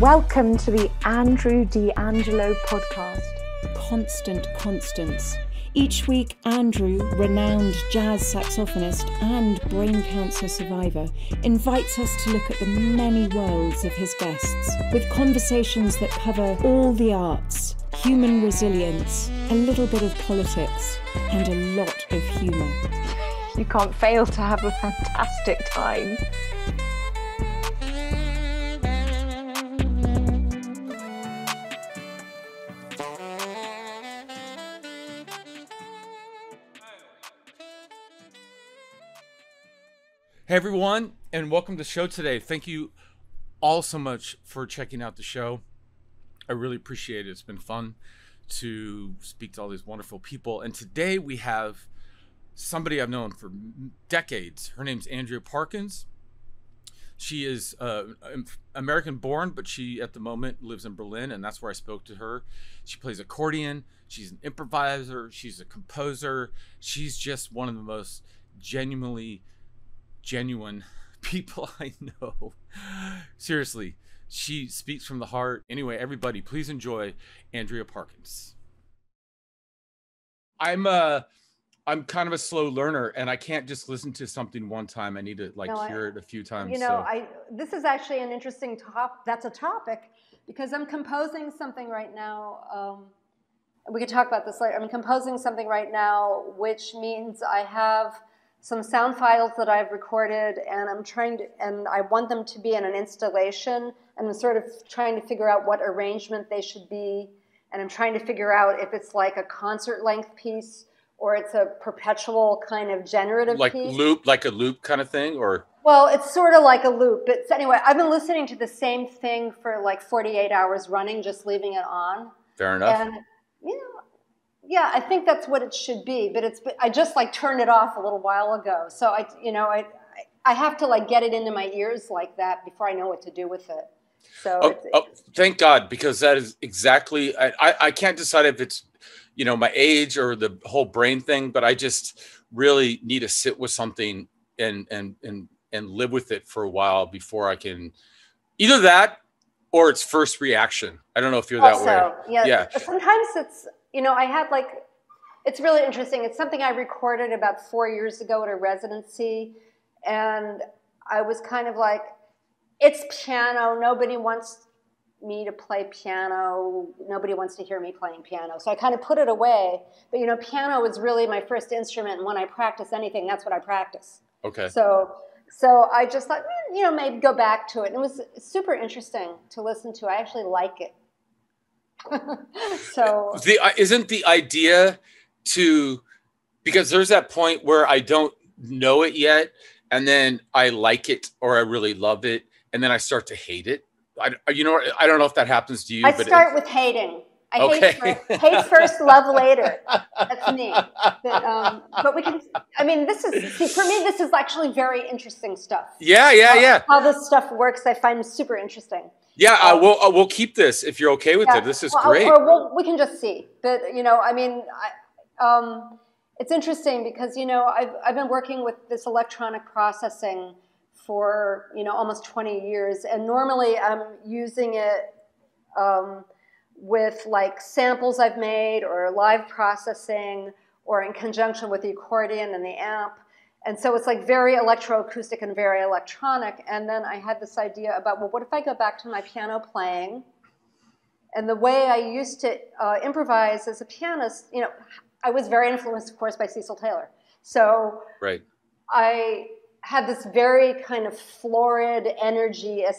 Welcome to the Andrew D'Angelo podcast. Constant Constance. Each week, Andrew, renowned jazz saxophonist and brain cancer survivor, invites us to look at the many worlds of his guests, with conversations that cover all the arts, human resilience, a little bit of politics, and a lot of humour. You can't fail to have a fantastic time. Hey everyone, and welcome to the show today. Thank you all so much for checking out the show. I really appreciate it. It's been fun to speak to all these wonderful people. And today we have somebody I've known for decades. Her name's Andrea Parkins. She is American born, but she at the moment lives in Berlin, and that's where I spoke to her. She plays accordion. She's an improviser. She's a composer. She's just one of the most genuine people I know. Seriously, she speaks from the heart. Anyway, everybody, please enjoy Andrea Parkins. I'm kind of a slow learner, and I can't just listen to something one time. I need to hear it a few times. You know, this is actually an interesting topic because I'm composing something right now. We could talk about this later. I'm composing something right now, which means I have some sound files that I've recorded, and I want them to be in an installation, and I'm sort of trying to figure out what arrangement they should be, and I'm trying to figure out if it's like a concert length piece or it's a perpetual kind of generative piece. Like a loop kind of thing, or? Well, it's sort of like a loop, but anyway, I've been listening to the same thing for like 48 hours running, just leaving it on. Fair enough. And, you know, yeah, I think that's what it should be, but I just turned it off a little while ago. So I have to get it into my ears like that before I know what to do with it. So thank God, because that is exactly, I can't decide if it's, my age or the whole brain thing, but I just really need to sit with something and live with it for a while before I can either that or its first reaction. I don't know if you're that way. Yeah. Sometimes it's, it's really interesting. It's something I recorded about 4 years ago at a residency. And I was kind of like, it's piano. Nobody wants me to play piano. Nobody wants to hear me playing piano. So I kind of put it away. But, piano is really my first instrument. And when I practice anything, that's what I practice. Okay. So I just thought, maybe go back to it. And it was super interesting to listen to. I actually like it. So isn't the idea because there's that point where I don't know it yet, and then I like it or I really love it, and then I start to hate it. I don't know if that happens to you. I start with hating. Hate first, love later. That's me. But we can. I mean, for me, this is actually very interesting stuff. Yeah. How this stuff works, I find super interesting. Yeah, we'll keep this if you're okay with it. This is great. Or we can just see. But it's interesting because I've been working with this electronic processing for almost 20 years, and normally I'm using it with samples I've made or live processing or in conjunction with the accordion and the amp. And so it's very electroacoustic and very electronic. And then I had this idea about, well, what if I go back to my piano playing? And the way I used to improvise as a pianist, I was very influenced, of course, by Cecil Taylor. So right. I had this very kind of florid, energetic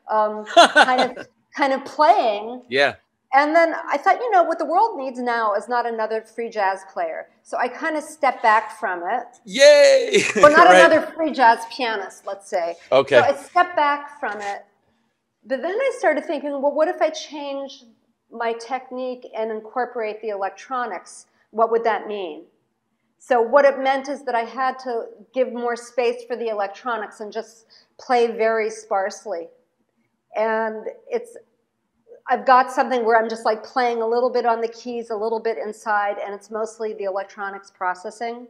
kind of playing. Yeah. And then I thought, what the world needs now is not another free jazz player. So I kind of stepped back from it. Yay! Or not another free jazz pianist, let's say. Okay. So I stepped back from it. But then I started thinking, well, what if I change my technique and incorporate the electronics? What would that mean? So what it meant is that I had to give more space for the electronics and just play very sparsely. And I've got something where I'm just playing a little bit on the keys, a little bit inside, and it's mostly the electronics processing.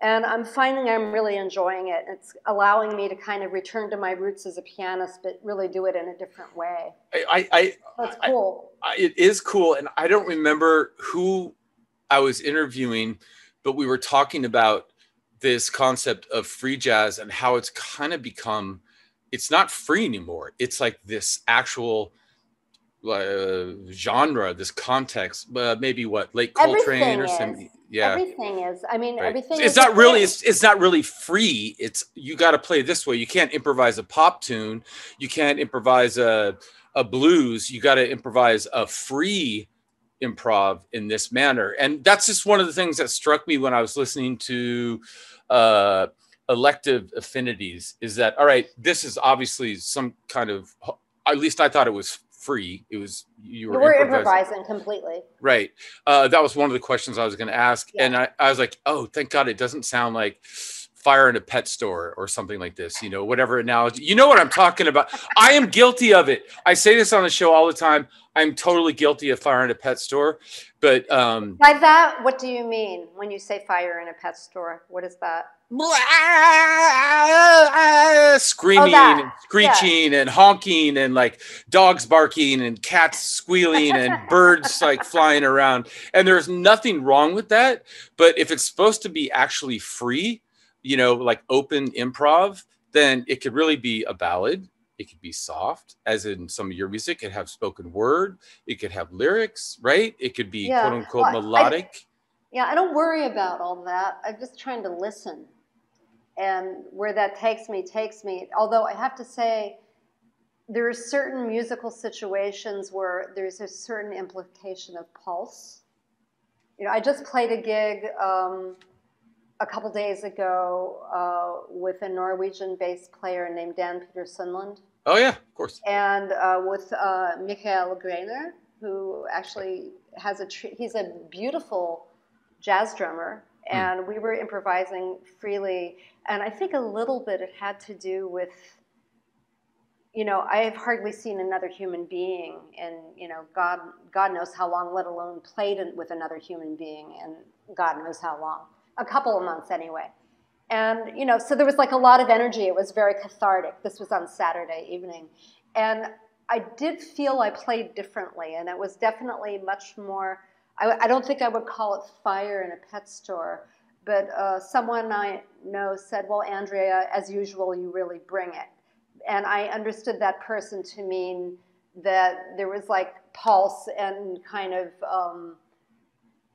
And I'm finding I'm really enjoying it. It's allowing me to kind of return to my roots as a pianist, but really do it in a different way. That's cool. It is cool. And I don't remember who I was interviewing, but we were talking about this concept of free jazz and how it's kind of become, it's not free anymore. It's like this actual genre, this context, maybe what, Lake Coltrane or something. Yeah, everything is. I mean, right. Everything. It's not really. It's not really free. It's, you got to play this way. You can't improvise a pop tune. You can't improvise a blues. You got to improvise a free improv in this manner. And that's just one of the things that struck me when I was listening to Elective Affinities. Is that, all right? This is obviously some kind of. At least I thought it was free. It was, you were improvising completely. Right. That was one of the questions I was going to ask. Yeah. And I was like, oh, thank God it doesn't sound like Fire in a Pet Store or something like this, you know, whatever analogy. You know what I'm talking about. I am guilty of it. I say this on the show all the time. I'm totally guilty of Fire in a Pet Store. But by that, what do you mean when you say Fire in a Pet Store? What is that? Screaming and screeching and honking and like dogs barking and cats squealing and birds like flying around. And there's nothing wrong with that. But if it's supposed to be actually free, you know, like open improv, then it could really be a ballad. It could be soft, as in some of your music. It could have spoken word. It could have lyrics, right? It could be quote unquote melodic. I don't worry about all that. I'm just trying to listen. And where that takes me. Although I have to say, there are certain musical situations where there's a certain implication of pulse. You know, I just played a gig a couple days ago with a Norwegian bass player named Dan Peter Sundland. Oh yeah, of course. And with Mikael Greiner, who actually has he's a beautiful jazz drummer. And we were improvising freely. And I think a little bit it had to do with, you know, I have hardly seen another human being in, you know, God knows how long, let alone played with another human being, and God knows how long. A couple of months anyway. And, you know, so there was like a lot of energy. It was very cathartic. This was on Saturday evening. And I did feel I played differently. And it was definitely much more, I don't think I would call it Fire in a Pet Store, but someone I know said, well, Andrea, as usual, you really bring it. And I understood that person to mean that there was like pulse and kind of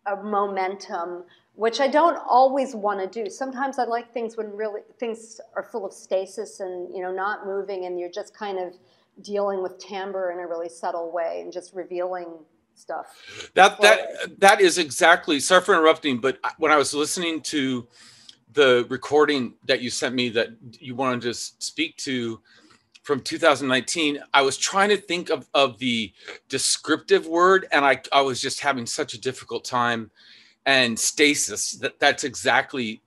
a momentum, which I don't always want to do. Sometimes I like things when really things are full of stasis and, you know, not moving, and you're just kind of dealing with timbre in a really subtle way and just revealing stuff. That is exactly, sorry for interrupting, but when I was listening to the recording that you sent me that you wanted to speak to from 2019, I was trying to think of the descriptive word, and I was just having such a difficult time. And stasis, that's exactly,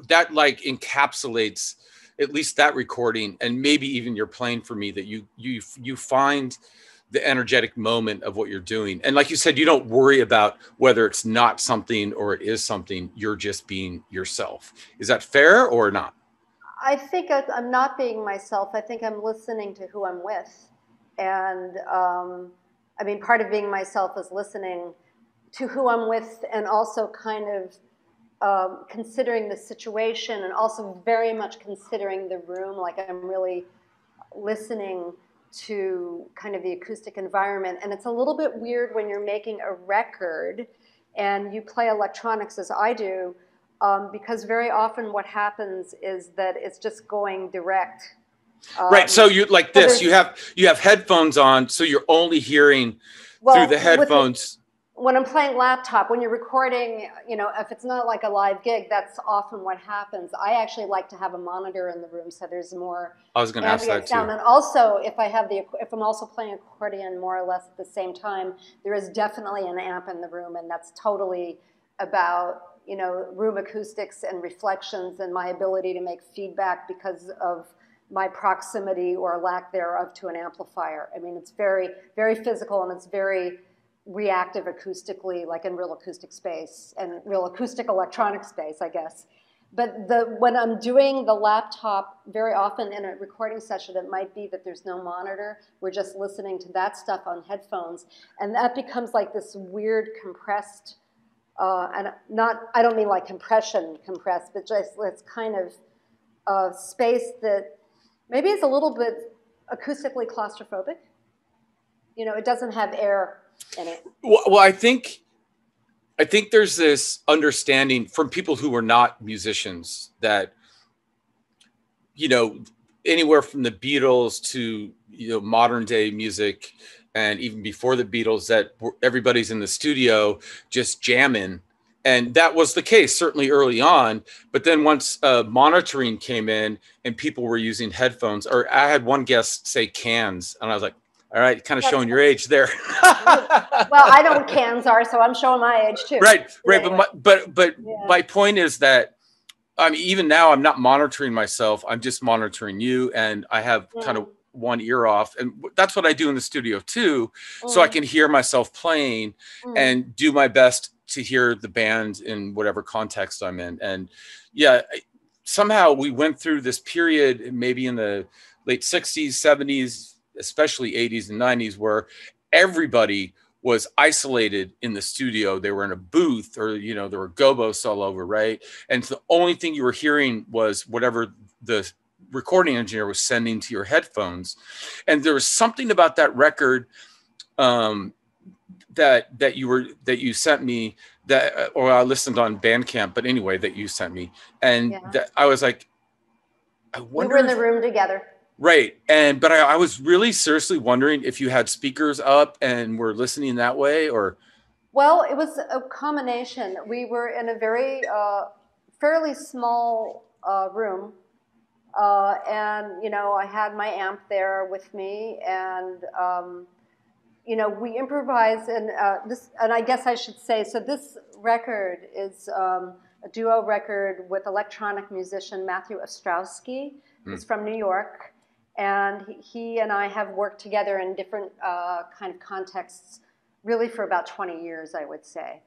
that like encapsulates at least that recording, and maybe even your playing for me, that you find the energetic moment of what you're doing. And like you said, you don't worry about whether it's not something or it is something. You're just being yourself. Is that fair or not? I think I'm not being myself. I think I'm listening to who I'm with. And I mean, part of being myself is listening to who I'm with, and also kind of considering the situation, and also very much considering the room. Like I'm really listening to kind of the acoustic environment. And it's a little bit weird when you're making a record and you play electronics as I do, because very often what happens is that it's just going direct. Right. So you like this, you have headphones on, so you're only hearing through the headphones. When I'm playing laptop, when you're recording, you know, if it's not like a live gig, that's often what happens. I actually like to have a monitor in the room, so there's more ambient sound. And also, if I'm also playing accordion more or less at the same time, there is definitely an amp in the room, and that's totally about, you know, room acoustics and reflections and my ability to make feedback because of my proximity or lack thereof to an amplifier. I mean, it's very, very physical, and it's very reactive acoustically, like in real acoustic space and real acoustic electronic space, I guess. But when I'm doing the laptop, very often in a recording session, it might be that there's no monitor. We're just listening to that stuff on headphones. And that becomes like this weird compressed, and I don't mean like compression compressed, but just it's kind of space that maybe is a little bit acoustically claustrophobic. You know, it doesn't have air in it. Well, I think there's this understanding from people who are not musicians that, you know, anywhere from the Beatles to, you know, modern day music, and even before the Beatles, that everybody's in the studio just jamming. And that was the case certainly early on. But then once monitoring came in and people were using headphones, or I had one guest say cans, and I was like, all right, kind of showing your age there. Well, I know what cans are, so I'm showing my age too. Right. Anyway. But my point is that, I mean, even now I'm not monitoring myself. I'm just monitoring you, and I have kind of one ear off, and that's what I do in the studio too, so I can hear myself playing and do my best to hear the band in whatever context I'm in. And yeah, somehow we went through this period, maybe in the late 60s, 70s, especially 80s and 90s, where everybody was isolated in the studio. They were in a booth, or, you know, there were gobos all over, right? And the only thing you were hearing was whatever the recording engineer was sending to your headphones. And there was something about that record that you sent me, that, or I listened on Bandcamp, but anyway, that you sent me. And that I was like, I wonder. We were in the room together. Right. But I was really seriously wondering if you had speakers up and were listening that way, or. Well, it was a combination. We were in a very fairly small room. And, you know, I had my amp there with me, and, you know, we improvised, and and I guess I should say, so this record is a duo record with electronic musician Matthew Ostrowski, who's from New York. And he and I have worked together in different kind of contexts, really for about 20 years, I would say.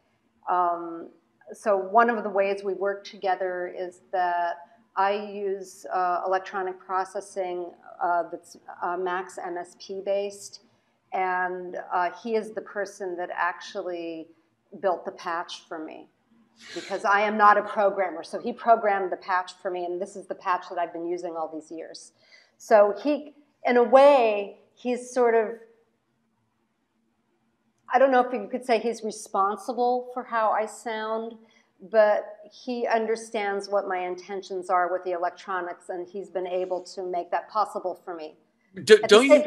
So one of the ways we work together is that I use electronic processing that's Max MSP based, and he is the person that actually built the patch for me, because I am not a programmer. So he programmed the patch for me, and this is the patch that I've been using all these years. So he, in a way, he's sort of, I don't know if you could say he's responsible for how I sound, but he understands what my intentions are with the electronics, and he's been able to make that possible for me. Don't you?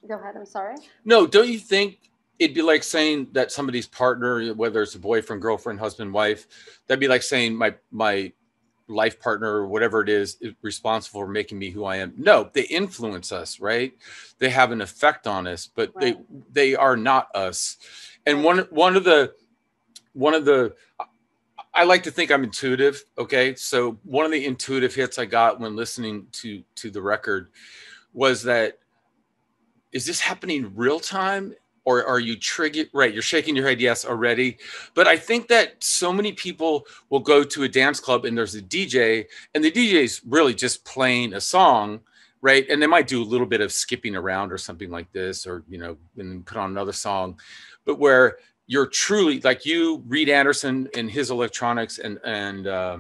Go ahead, I'm sorry. No, don't you think it'd be like saying that somebody's partner, whether it's a boyfriend, girlfriend, husband, wife, that'd be like saying my life partner or whatever it is responsible for making me who I am? No, they influence us, right? They have an effect on us, but right. they are not us. And right. one of the I like to think I'm intuitive. Okay. So one of the intuitive hits I got when listening to the record was that, is this happening real time? Or are you triggered? Right. You're shaking your head. Yes, already. But I think that so many people will go to a dance club and there's a DJ, and the DJ is really just playing a song. Right. And they might do a little bit of skipping around or something like this, or, you know, and put on another song. But where you're truly like you, Reed Anderson and his electronics, and I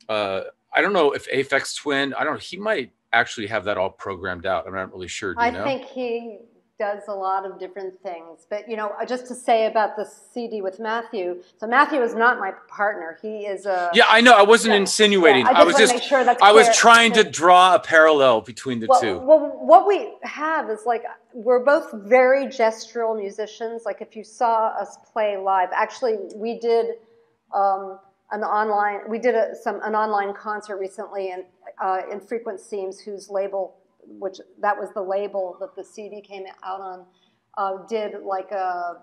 don't know if Aphex Twin, I don't know, he might actually have that all programmed out. I'm not really sure. Do you know? I think he does a lot of different things. But, you know, just to say about the CD with Matthew, so Matthew is not my partner. He is a... Yeah, I know. I wasn't insinuating. Yeah, I was just make sure that's clear. I was trying to draw a parallel between the two. Well, what we have is like, we're both very gestural musicians. Like if you saw us play live, actually we did an online concert recently in Frequent Seams, whose label, which that was the label that the CD came out on, did like a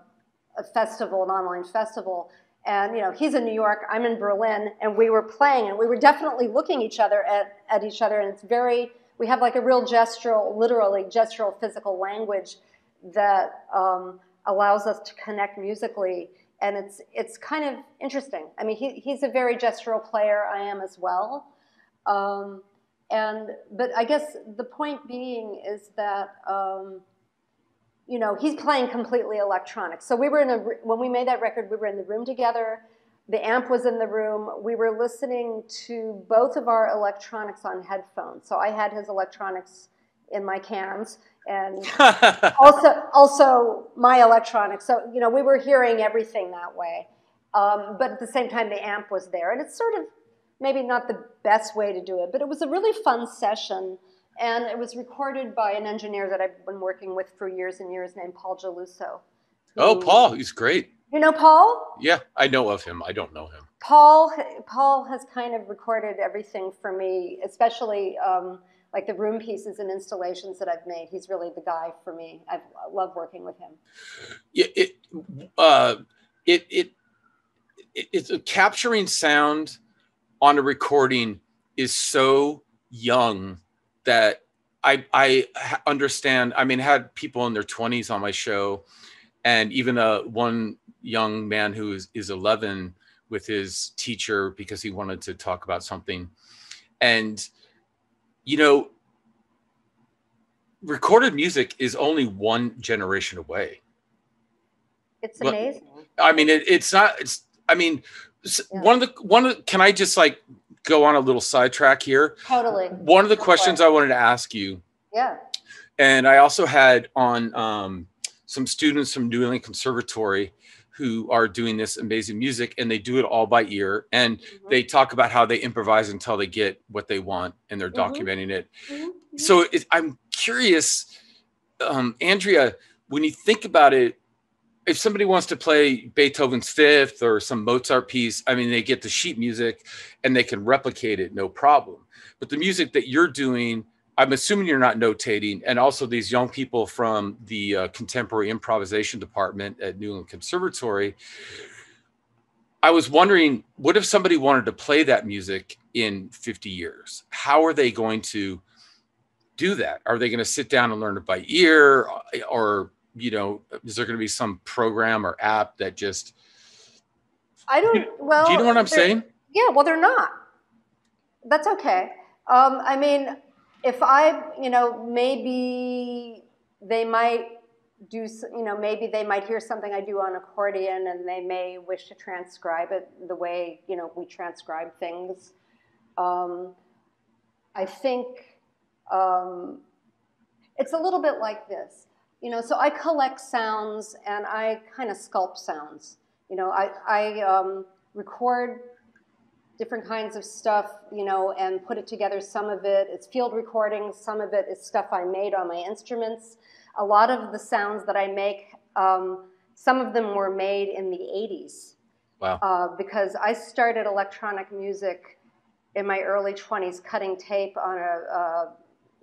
festival, an online festival. And, you know, he's in New York, I'm in Berlin, and we were playing, and we were definitely looking at each other, and it's very, we have like a real gestural, literally gestural physical language that allows us to connect musically. and it's kind of interesting. I mean, he's a very gestural player. I am as well. But I guess the point being is that, you know, he's playing completely electronic. So we were when we made that record, we were in the room together. The amp was in the room. We were listening to both of our electronics on headphones. So I had his electronics in my cans, and also my electronics. So, you know, we were hearing everything that way. But at the same time, the amp was there. And it's sort of maybe not the best way to do it, but it was a really fun session. And it was recorded by an engineer that I've been working with for years and years named Paul Geluso. Oh, Paul, he's great. You know Paul? Yeah, I know of him. I don't know him. Paul has kind of recorded everything for me, especially like the room pieces and installations that I've made. He's really the guy for me. I love working with him. Yeah, it's capturing sound on a recording is so young that I understand. I mean, I had people in their 20s on my show, and even one young man who is 11 with his teacher because he wanted to talk about something. And, you know, recorded music is only one generation away. It's amazing. I mean, can I just like go on a little sidetrack here? Totally. One of the questions I wanted to ask you. Yeah. And I also had on some students from New England Conservatory who are doing this amazing music, and they do it all by ear. And they talk about how they improvise until they get what they want, and they're documenting it. So I'm curious, Andrea, when you think about it, if somebody wants to play Beethoven's Fifth or some Mozart piece, I mean, they get the sheet music and they can replicate it, no problem. But the music that you're doing, I'm assuming you're not notating. And also these young people from the contemporary improvisation department at New England Conservatory, I was wondering, what if somebody wanted to play that music in 50 years? How are they going to do that? Are they going to sit down and learn it by ear, or, you know, is there going to be some program or app that just... I don't, well... Do you know what I'm saying? Yeah, well, they're not. That's okay. I mean, if you know, maybe they might do, you know, maybe they might hear something I do on accordion and they may wish to transcribe it the way, you know, we transcribe things. I think it's a little bit like this. You know, so I collect sounds and I kind of sculpt sounds. You know, I record different kinds of stuff, you know, and put it together. Some of it is field recordings. Some of it is stuff I made on my instruments. A lot of the sounds that I make, some of them were made in the 80s. Wow. Because I started electronic music in my early 20s, cutting tape on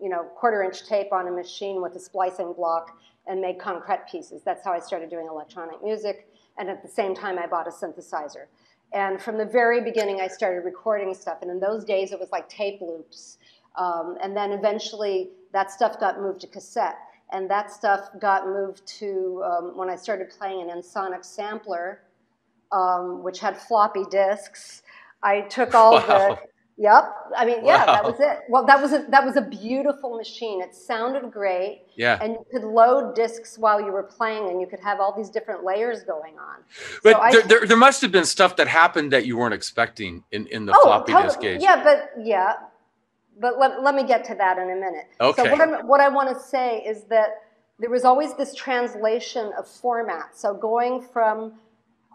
you know, 1/4-inch tape on a machine with a splicing block and made concrete pieces. That's how I started doing electronic music. And at the same time, I bought a synthesizer. And from the very beginning, I started recording stuff. And in those days, it was like tape loops. And then eventually, that stuff got moved to cassette. And that stuff got moved to, when I started playing an Sonic sampler, which had floppy disks. I took all the... Yep. I mean, yeah, that was it. Well, that was a beautiful machine. It sounded great. Yeah. And you could load discs while you were playing, and you could have all these different layers going on. But so there must have been stuff that happened that you weren't expecting in the floppy disk age. Yeah, but let me get to that in a minute. Okay. So what I want to say is that there was always this translation of format. So going from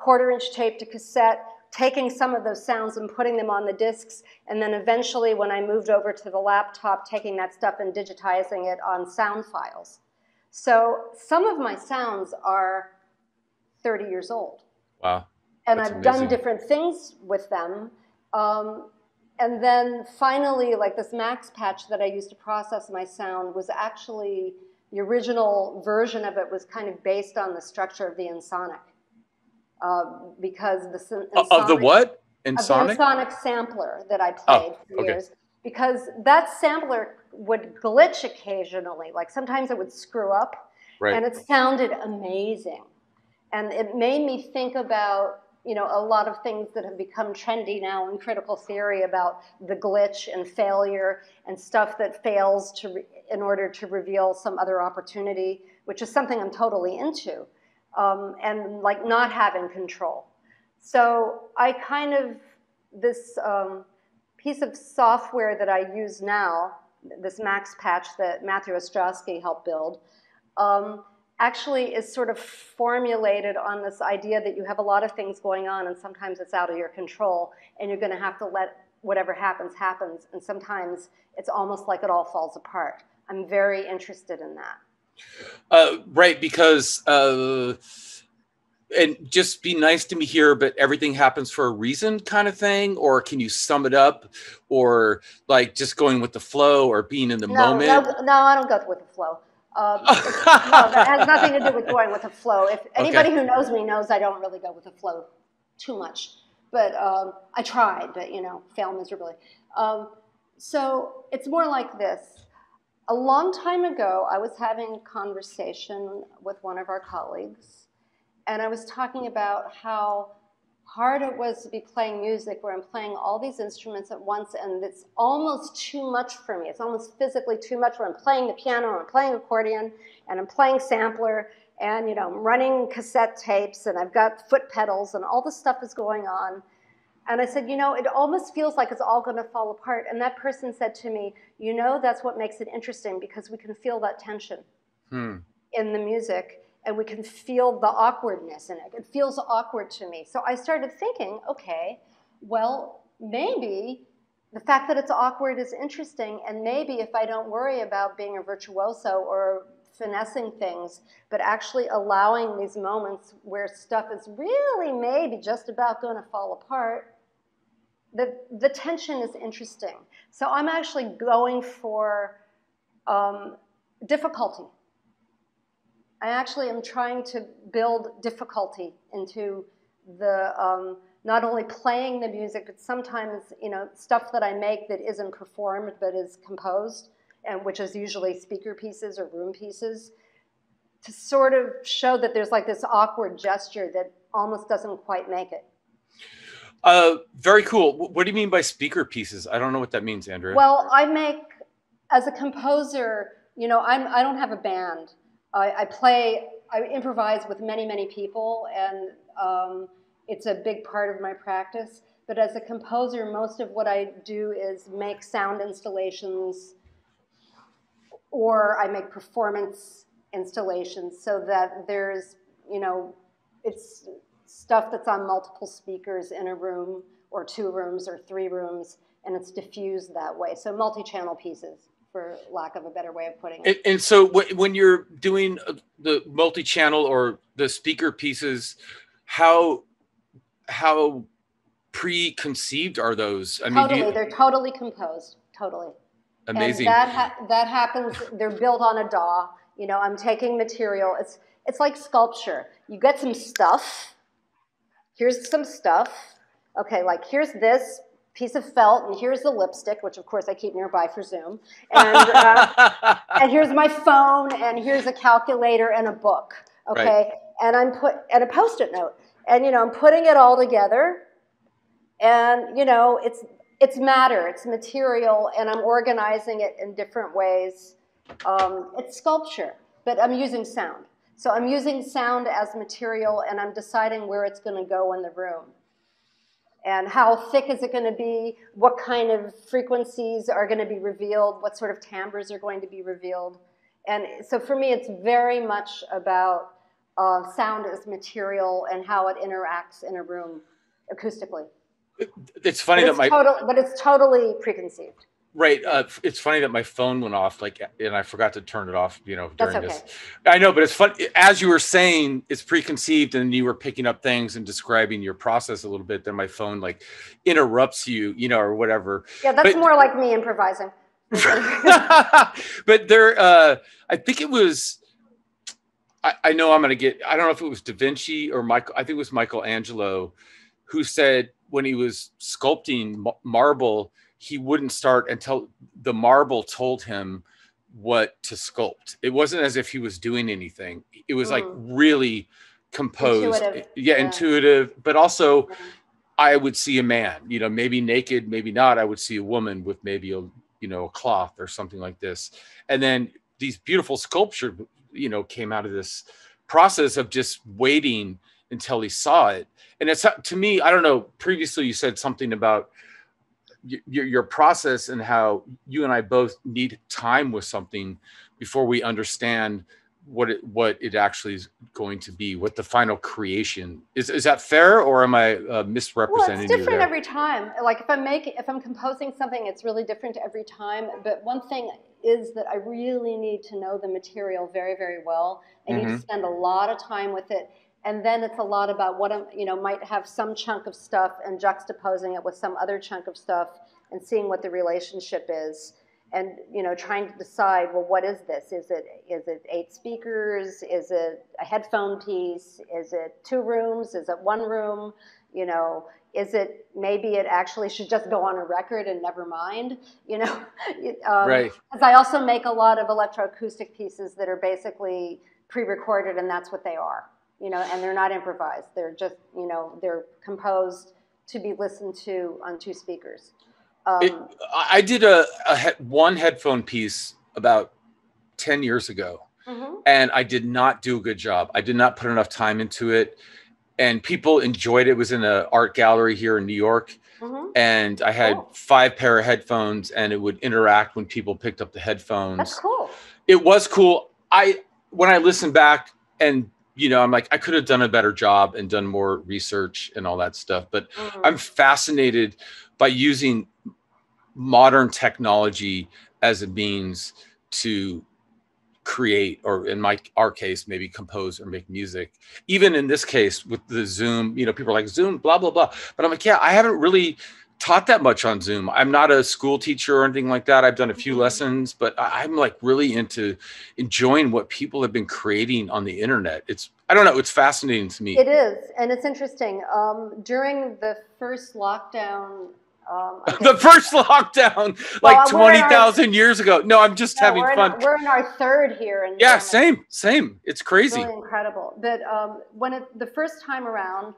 1/4-inch tape to cassette, taking some of those sounds and putting them on the discs, and then eventually when I moved over to the laptop, taking that stuff and digitizing it on sound files. So some of my sounds are 30 years old. Wow. And I've done different things with them. And then finally, like this Max Patch that I used to process my sound was actually, the original version of it was kind of based on the structure of the Ensoniq. Because the of the what? Ensoniq? The Ensoniq sampler that I played for years. Because that sampler would glitch occasionally. Like sometimes it would screw up, and it sounded amazing. And it made me think about, a lot of things that have become trendy now in critical theory about the glitch and failure and stuff that fails in order to reveal some other opportunity, which is something I'm totally into, and like not having control. So I this piece of software that I use now, this Max Patch that Matthew Ostrowski helped build, actually is sort of formulated on this idea that you have a lot of things going on and sometimes it's out of your control and you're going to have to let whatever happens, and sometimes it's almost like it all falls apart. I'm very interested in that. Right, because and just be nice to me here, but everything happens for a reason kind of thing? Or can you sum it up? Or like just going with the flow or being in the moment? No, I don't go with the flow. No, that has nothing to do with going with the flow. If anybody who knows me knows I don't really go with the flow too much. But I tried, but, failed miserably. So it's more like this. A long time ago, I was having a conversation with one of our colleagues, and I was talking about how hard it was to be playing music where I'm playing all these instruments at once, and it's almost too much for me. It's almost physically too much where I'm playing the piano, and I'm playing accordion, and I'm playing sampler, and I'm running cassette tapes, and I've got foot pedals, and all this stuff is going on. And I said, it almost feels like it's all going to fall apart. And that person said to me, that's what makes it interesting, because we can feel that tension in the music. And we can feel the awkwardness in it. It feels awkward to me. So I started thinking, okay, well, maybe the fact that it's awkward is interesting, and maybe if I don't worry about being a virtuoso or finessing things, but actually allowing these moments where stuff is really maybe just about going to fall apart, the tension is interesting. So I'm actually going for difficulty. I actually am trying to build difficulty into the not only playing the music, but sometimes stuff that I make that isn't performed but is composed, and which is usually speaker pieces or room pieces, to sort of show that there's like this awkward gesture that almost doesn't quite make it. Very cool. What do you mean by speaker pieces? I don't know what that means, Andrea. Well, I make, as a composer, I don't have a band. I improvise with many, many people, and it's a big part of my practice. But as a composer, most of what I do is make sound installations, or I make performance installations, so that there's, it's stuff that's on multiple speakers in a room, or 2 rooms, or 3 rooms, and it's diffused that way. So multi-channel pieces, for lack of a better way of putting it. And so when you're doing the multi-channel or the speaker pieces, how preconceived are those? I mean, they're totally composed, totally. Amazing. And that happens. They're built on a DAW. I'm taking material. It's like sculpture. You get some stuff. Here's some stuff. Okay, like here's this piece of felt, and here's the lipstick, which of course I keep nearby for Zoom, and and here's my phone, and here's a calculator and a book. Okay, right. And and a Post-it note, and I'm putting it all together, and it's matter, it's material, and I'm organizing it in different ways. It's sculpture, but I'm using sound. So I'm using sound as material, and I'm deciding where it's going to go in the room. And how thick is it going to be? What kind of frequencies are going to be revealed? What sort of timbres are going to be revealed? And so for me, it's very much about sound as material and how it interacts in a room acoustically. It's funny but it's totally preconceived. Right. It's funny that my phone went off, and I forgot to turn it off, during this. I know, but it's fun. As you were saying, it's preconceived, and you were picking up things and describing your process a little bit. Then my phone interrupts you, or whatever. Yeah, that's more like me improvising. But I think it was, I know I'm going to get, I don't know if it was Da Vinci or I think it was Michelangelo, who said when he was sculpting marble, he wouldn't start until the marble told him what to sculpt. It wasn't as if he was doing anything. It was like really composed. Intuitive. Yeah, intuitive, but also I would see a man, you know, maybe naked, maybe not. I would see a woman with maybe a, you know, a cloth or something like this. And then these beautiful sculpture, you know, came out of this process of just waiting until he saw it. And it's, to me, I don't know, previously you said something about your process and how you and I both need time with something before we understand what it actually is going to be, what the final creation is. Is that fair, or am I misrepresenting you? Well, it's different every time. Like if I'm composing something, it's really different every time. But one thing is that I really need to know the material very, very well. I need to spend a lot of time with it. And then it's a lot about what I'm, you know, might have some chunk of stuff and juxtaposing it with some other chunk of stuff and seeing what the relationship is. And, you know, trying to decide, well, what is this? Is it 8 speakers? Is it a headphone piece? Is it 2 rooms? Is it 1 room? You know, is it, maybe it actually should just go on a record and never mind, you know? Right. Because I also make a lot of electroacoustic pieces that are basically pre-recorded, and that's what they are. You know, and they're not improvised. They're just, you know, they're composed to be listened to on 2 speakers. I did one headphone piece about 10 years ago, and I did not do a good job. I did not put enough time into it, and people enjoyed it. It was in an art gallery here in New York, and I had 5 pair of headphones, and it would interact when people picked up the headphones. That's cool. It was cool. When I listened back, and you know, I'm like, I could have done a better job and done more research and all that stuff. But I'm fascinated by using modern technology as a means to create, or in our case, maybe compose or make music. Even in this case with the Zoom, you know, people are like, Zoom, blah, blah, blah. But I'm like, yeah, I haven't really taught that much on Zoom. I'm not a school teacher or anything like that. I've done a few lessons, but I'm like really into enjoying what people have been creating on the internet. I don't know, it's fascinating to me. It is, and it's interesting. During the first lockdown, the first lockdown, like 20,000 years ago. No, I'm just having fun. We're in our 3rd here. Yeah, same. It's crazy. Really incredible. But the first time around,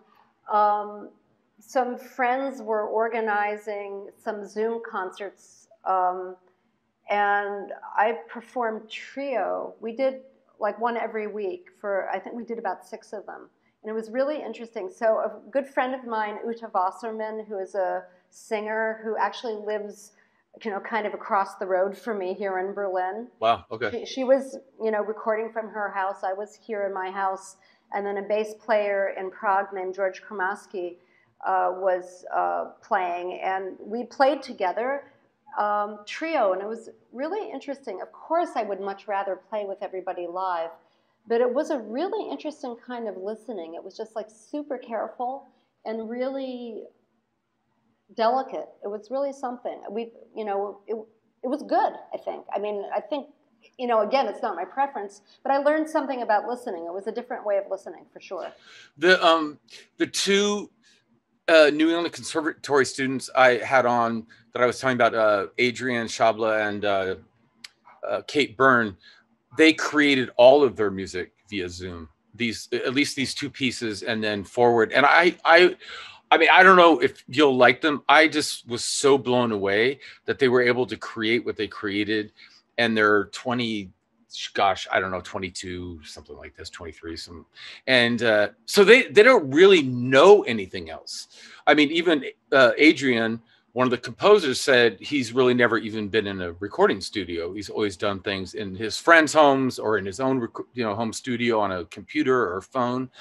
some friends were organizing some Zoom concerts, and I performed trio. We did like one every week I think we did about 6 of them. And it was really interesting. So a good friend of mine, Outage, who is a singer who actually lives, you know, kind of across the road from me here in Berlin. Wow, okay. She was, you know, recording from her house. I was here in my house. And then a bass player in Prague named George Kromasky was playing. And we played together, trio, and it was really interesting. Of course, I would much rather play with everybody live. But it was a really interesting kind of listening. It was just like super careful and really delicate. It was really something. You know, it was good, I think. I mean, I think, you know, again, it's not my preference, but I learned something about listening. It was a different way of listening, for sure. The 2 New England Conservatory students I had on that I was talking about, Adrian Schabla and Kate Byrne, they created all of their music via Zoom. At least these 2 pieces, and then forward. And I mean, I don't know if you'll like them. I just was so blown away that they were able to create what they created, and they're 20, gosh, I don't know, 22, something like this, 23, some, and so they don't really know anything else. I mean, even Adrian, one of the composers, said he's really never even been in a recording studio. He's always done things in his friends' homes or in his own, you know, home studio on a computer or phone.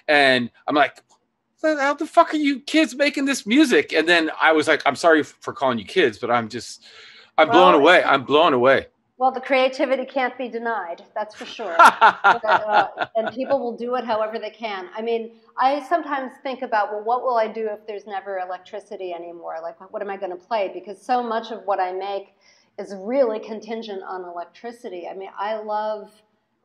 And I'm like, how the fuck are you kids making this music? And then I was like, I'm sorry for calling you kids, but I'm blown away. I'm blown away. Well, the creativity can't be denied, that's for sure. And people will do it however they can. I mean, I sometimes think about, well, what will I do if there's never electricity anymore? Like, what am I going to play? Because so much of what I make is really contingent on electricity. I mean, I love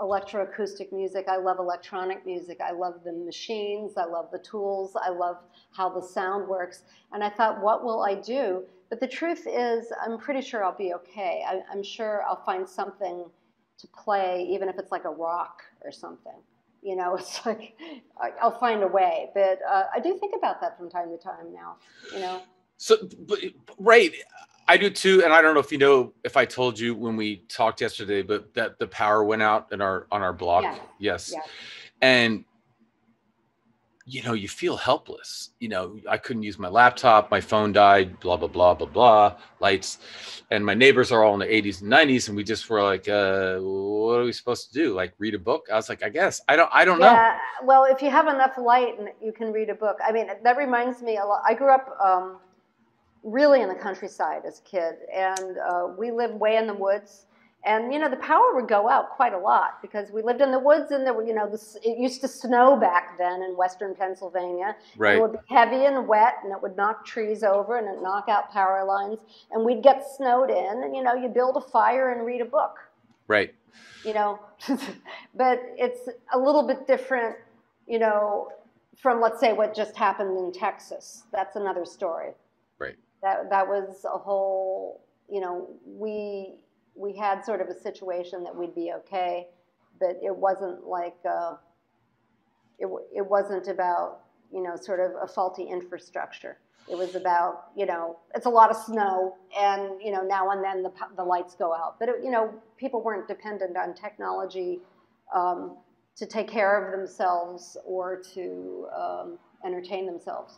electroacoustic music. I love electronic music. I love the machines. I love the tools. I love how the sound works. And I thought, what will I do? But the truth is, I'm pretty sure I'll be okay. I'm sure I'll find something to play, even if it's like a rock or something. You know, it's like I'll find a way. But I do think about that from time to time now. You know. So, right. I do too, and I don't know if you know if I told you when we talked yesterday, but that the power went out on our block. Yeah. Yes. Yeah. And you know, you feel helpless. You know, I couldn't use my laptop, my phone died, blah blah blah blah blah, lights. And my neighbors are all in the 80s and 90s, and we just were like, what are we supposed to do? Like read a book? I was like, I guess. I don't know. Yeah, well, if you have enough light and you can read a book. I mean, that reminds me a lot. I grew up really in the countryside as a kid, and we lived way in the woods. And, you know, the power would go out quite a lot because we lived in the woods, and there were, you know, it used to snow back then in western Pennsylvania. Right. And it would be heavy and wet, and it would knock trees over, and it'd knock out power lines. And we'd get snowed in, and, you know, you build a fire and read a book. Right. You know, but it's a little bit different, you know, from, let's say, what just happened in Texas. That's another story. Right. That was a whole, you know, we had sort of a situation that we'd be okay, but it wasn't like, it wasn't about, you know, sort of a faulty infrastructure. It was about, you know, it's a lot of snow, and, you know, now and then the lights go out. But, you know, people weren't dependent on technology to take care of themselves or to entertain themselves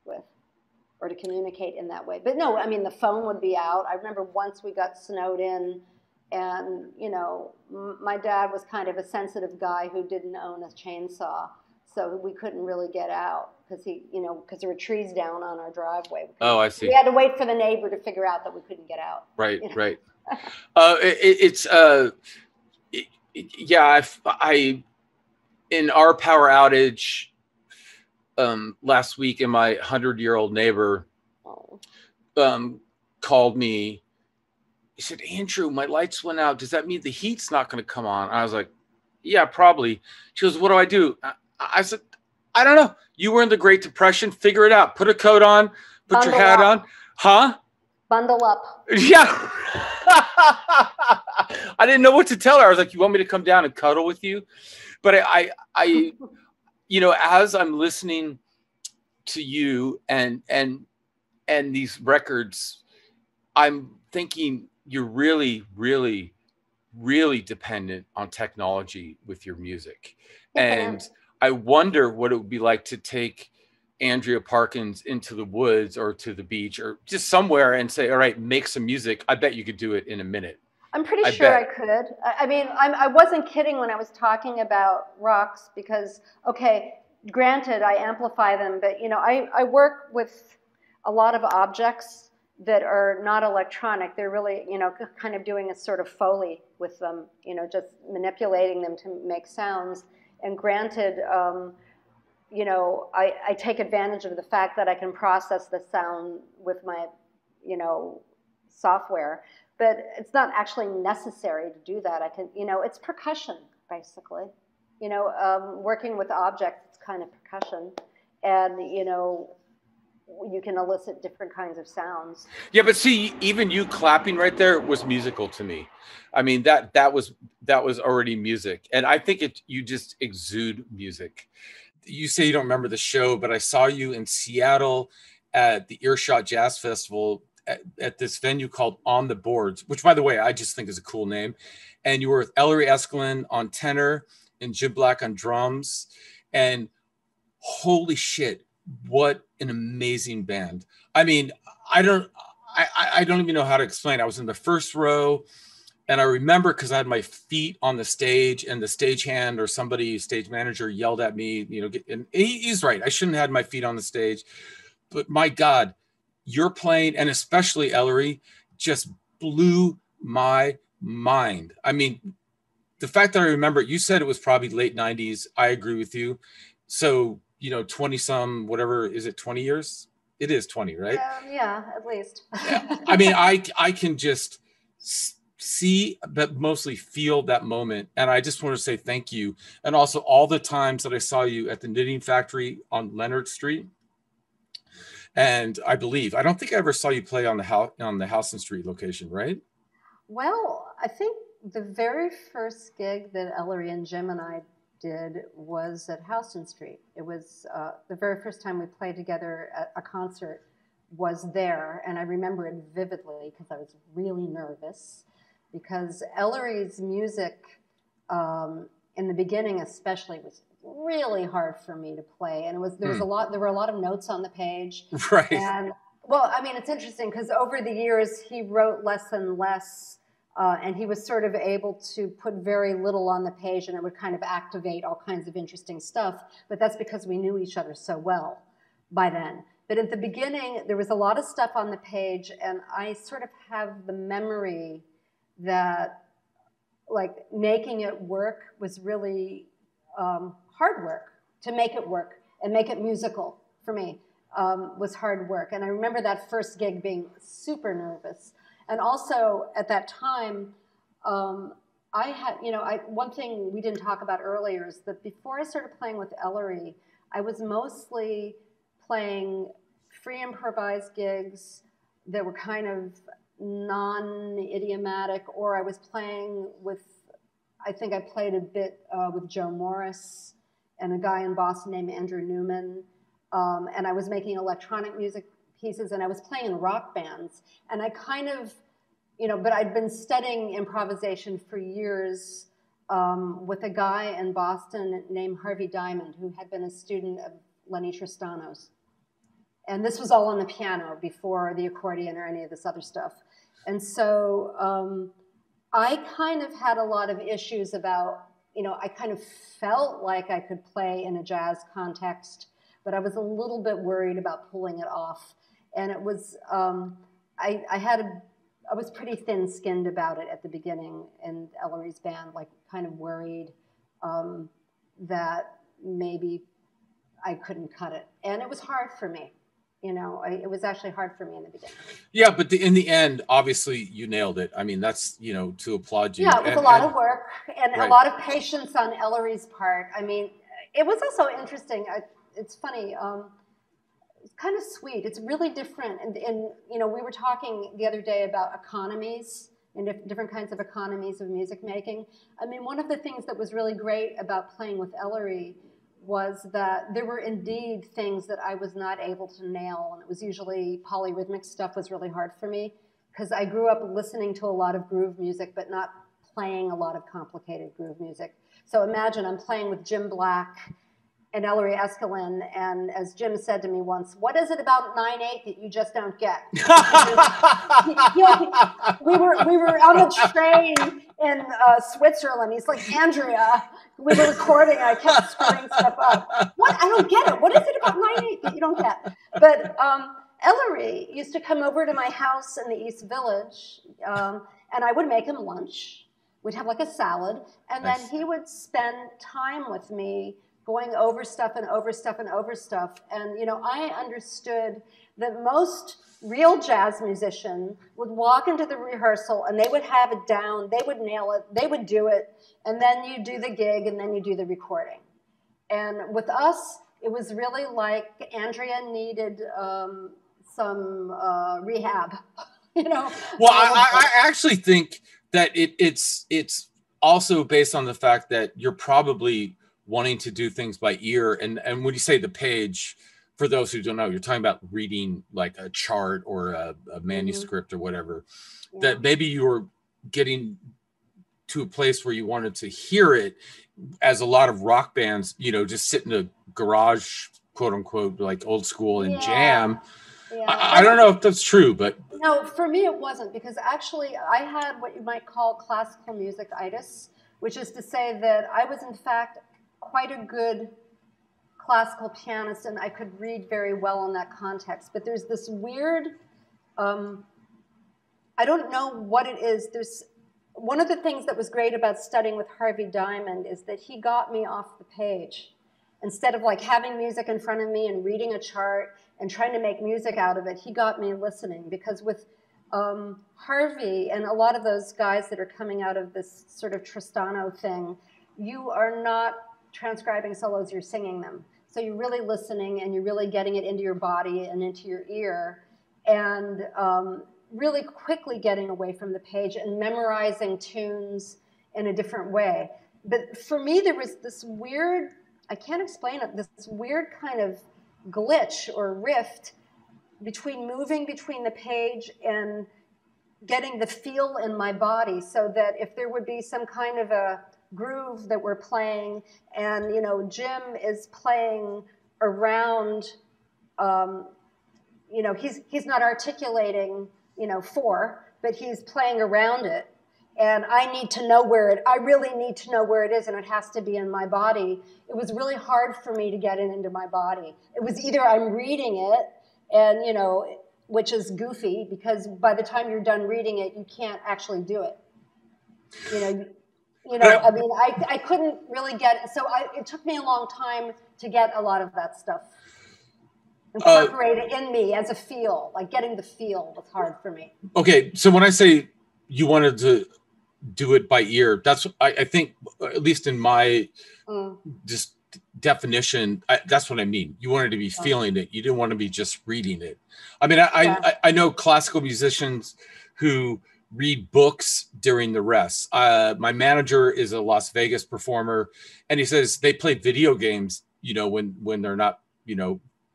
with, or to communicate in that way. But no, I mean, the phone would be out. I remember once we got snowed in, and, you know, my dad was kind of a sensitive guy who didn't own a chainsaw, so we couldn't really get out because because there were trees down on our driveway. Oh, I see. We had to wait for the neighbor to figure out that we couldn't get out. Right, you know? right. I in our power outage last week, and my 100-year-old neighbor called me. He said, Andrew, my lights went out. Does that mean the heat's not going to come on? I was like, yeah, probably. She goes, what do I do? I said, I don't know. You were in the Great Depression. Figure it out. Put a coat on. Put your hat on. Huh? Bundle up. Yeah. I didn't know what to tell her. I was like, you want me to come down and cuddle with you? But I you know, as I'm listening to you and these records, I'm thinking you're really, really, really dependent on technology with your music. And I wonder what it would be like to take Andrea Parkins into the woods or to the beach or just somewhere and say, all right, make some music. I bet you could do it in a minute. I'm pretty sure I could. I mean, I wasn't kidding when I was talking about rocks because, okay, granted, I amplify them, but, you know, I work with a lot of objects that are not electronic. They're really, you know, kind of doing a sort of Foley with them, you know, just manipulating them to make sounds. And granted, you know, I take advantage of the fact that I can process the sound with my, you know, software. But it's not actually necessary to do that. I can, you know, it's percussion, basically. You know, working with objects, it's kind of percussion. And, you know, you can elicit different kinds of sounds. Yeah, but see, even you clapping right there was musical to me. I mean, that was already music. And I think you just exude music. You say you don't remember the show, but I saw you in Seattle at the Earshot Jazz Festival at this venue called On the Boards, which, by the way, I just think is a cool name. And you were with Ellery Eskelin on tenor and Jim Black on drums. And holy shit, what an amazing band. I mean, I don't even know how to explain. I was in the first row, and I remember because I had my feet on the stage, and the stagehand or somebody, stage manager, yelled at me, you know, and he's right. I shouldn't have had my feet on the stage. But my God, you're playing, and especially Ellery, just blew my mind. I mean, the fact that I remember, you said it was probably late 90s. I agree with you. So, you know, 20 some, whatever, is it 20 years? It is 20, right? Yeah, at least. Yeah. I mean, I can just see, but mostly feel that moment. And I just want to say thank you. And also all the times that I saw you at the Knitting Factory on Leonard Street. And I don't think I ever saw you play on the Houston Street location, right? Well, I think the very first gig that Ellery and Jim and I did was at Houston Street. It was the very first time we played together at a concert was there, and I remember it vividly because I was really nervous because Ellery's music in the beginning especially was really hard for me to play, and there were a lot of notes on the page. Right. And well, I mean, it's interesting because over the years he wrote less and less, and he was sort of able to put very little on the page, and it would kind of activate all kinds of interesting stuff. But that's because we knew each other so well by then. But at the beginning, there was a lot of stuff on the page, and I sort of have the memory that like making it work was really hard work. To make it work and make it musical for me was hard work. And I remember that first gig being super nervous. And also at that time, I had, one thing we didn't talk about earlier is that before I started playing with Ellery, I was mostly playing free improvised gigs that were kind of non-idiomatic, or I was playing with, I think I played a bit with Joe Morris and a guy in Boston named Andrew Newman, and I was making electronic music pieces, and I was playing in rock bands, and I kind of, but I'd been studying improvisation for years with a guy in Boston named Harvey Diamond, who had been a student of Lenny Tristano's. And this was all on the piano before the accordion or any of this other stuff. And so I kind of had a lot of issues about, I kind of felt like I could play in a jazz context, but I was a little bit worried about pulling it off. And it was, I was pretty thin-skinned about it at the beginning in Ellery's band, like kind of worried that maybe I couldn't cut it. And it was hard for me. It was actually hard for me in the beginning. Yeah, but in the end, obviously, you nailed it. I mean, that's, to applaud you. Yeah, it was a lot of work and right. A lot of patience on Ellery's part. I mean, it was also interesting. It's funny. It's kind of sweet. It's really different. And we were talking the other day about economies and different kinds of economies of music making. I mean, one of the things that was really great about playing with Ellery was that there were indeed things that I was not able to nail, and it was usually polyrhythmic stuff was really hard for me because I grew up listening to a lot of groove music but not playing a lot of complicated groove music. So imagine I'm playing with Jim Black and Ellery Eskelin, and as Jim said to me once, what is it about 9/8 that you just don't get? We were on the train in Switzerland. He's like, Andrea, we were recording, I kept screwing stuff up. What? I don't get it. What is it about 9/8 that you don't get? But Ellery used to come over to my house in the East Village, and I would make him lunch. We'd have like a salad, and then he would spend time with me going over stuff and over stuff and over stuff. And, I understood that most real jazz musician would walk into the rehearsal and they would have it down, they would nail it, they would do it, and then you do the gig and then you do the recording. And with us, it was really like Andrea needed some rehab, Well, I actually think that it's also based on the fact that you're probably wanting to do things by ear. And when you say the page, for those who don't know, you're talking about reading like a chart or a manuscript or whatever, that maybe you were getting to a place where you wanted to hear it, as a lot of rock bands, just sit in a garage, quote unquote, like old school and jam. Yeah. I don't know if that's true, but. No, for me it wasn't, because actually I had what you might call classical music-itis, which is to say that I was in fact quite a good classical pianist, and I could read very well in that context. But there's this weird, I don't know what it is. There's one of the things that was great about studying with Harvey Diamond is that he got me off the page. Instead of like having music in front of me and reading a chart and trying to make music out of it, he got me listening. Because with Harvey and a lot of those guys that are coming out of this sort of Tristano thing, you are not transcribing solos, you're singing them. So you're really listening and you're really getting it into your body and into your ear, and really quickly getting away from the page and memorizing tunes in a different way. but for me, there was this weird, I can't explain it, this weird kind of glitch or rift between moving between the page and getting the feel in my body, so that if there would be some kind of a groove that we're playing, and Jim is playing around, he's not articulating 4, but he's playing around it, and I really need to know where it is, and it has to be in my body. It was really hard for me to get it into my body. It was either I'm reading it, and which is goofy, because by the time you're done reading it, you can't actually do it. I mean, I couldn't really get it. So it took me a long time to get a lot of that stuff incorporated in me as a feel. Like getting the feel was hard for me. Okay, so when I say you wanted to do it by ear, that's I think, at least in my just definition, that's what I mean. You wanted to be feeling it. You didn't want to be just reading it. I mean, I know classical musicians who read books during the rest. My manager is a Las Vegas performer, and he says they play video games, when they're not,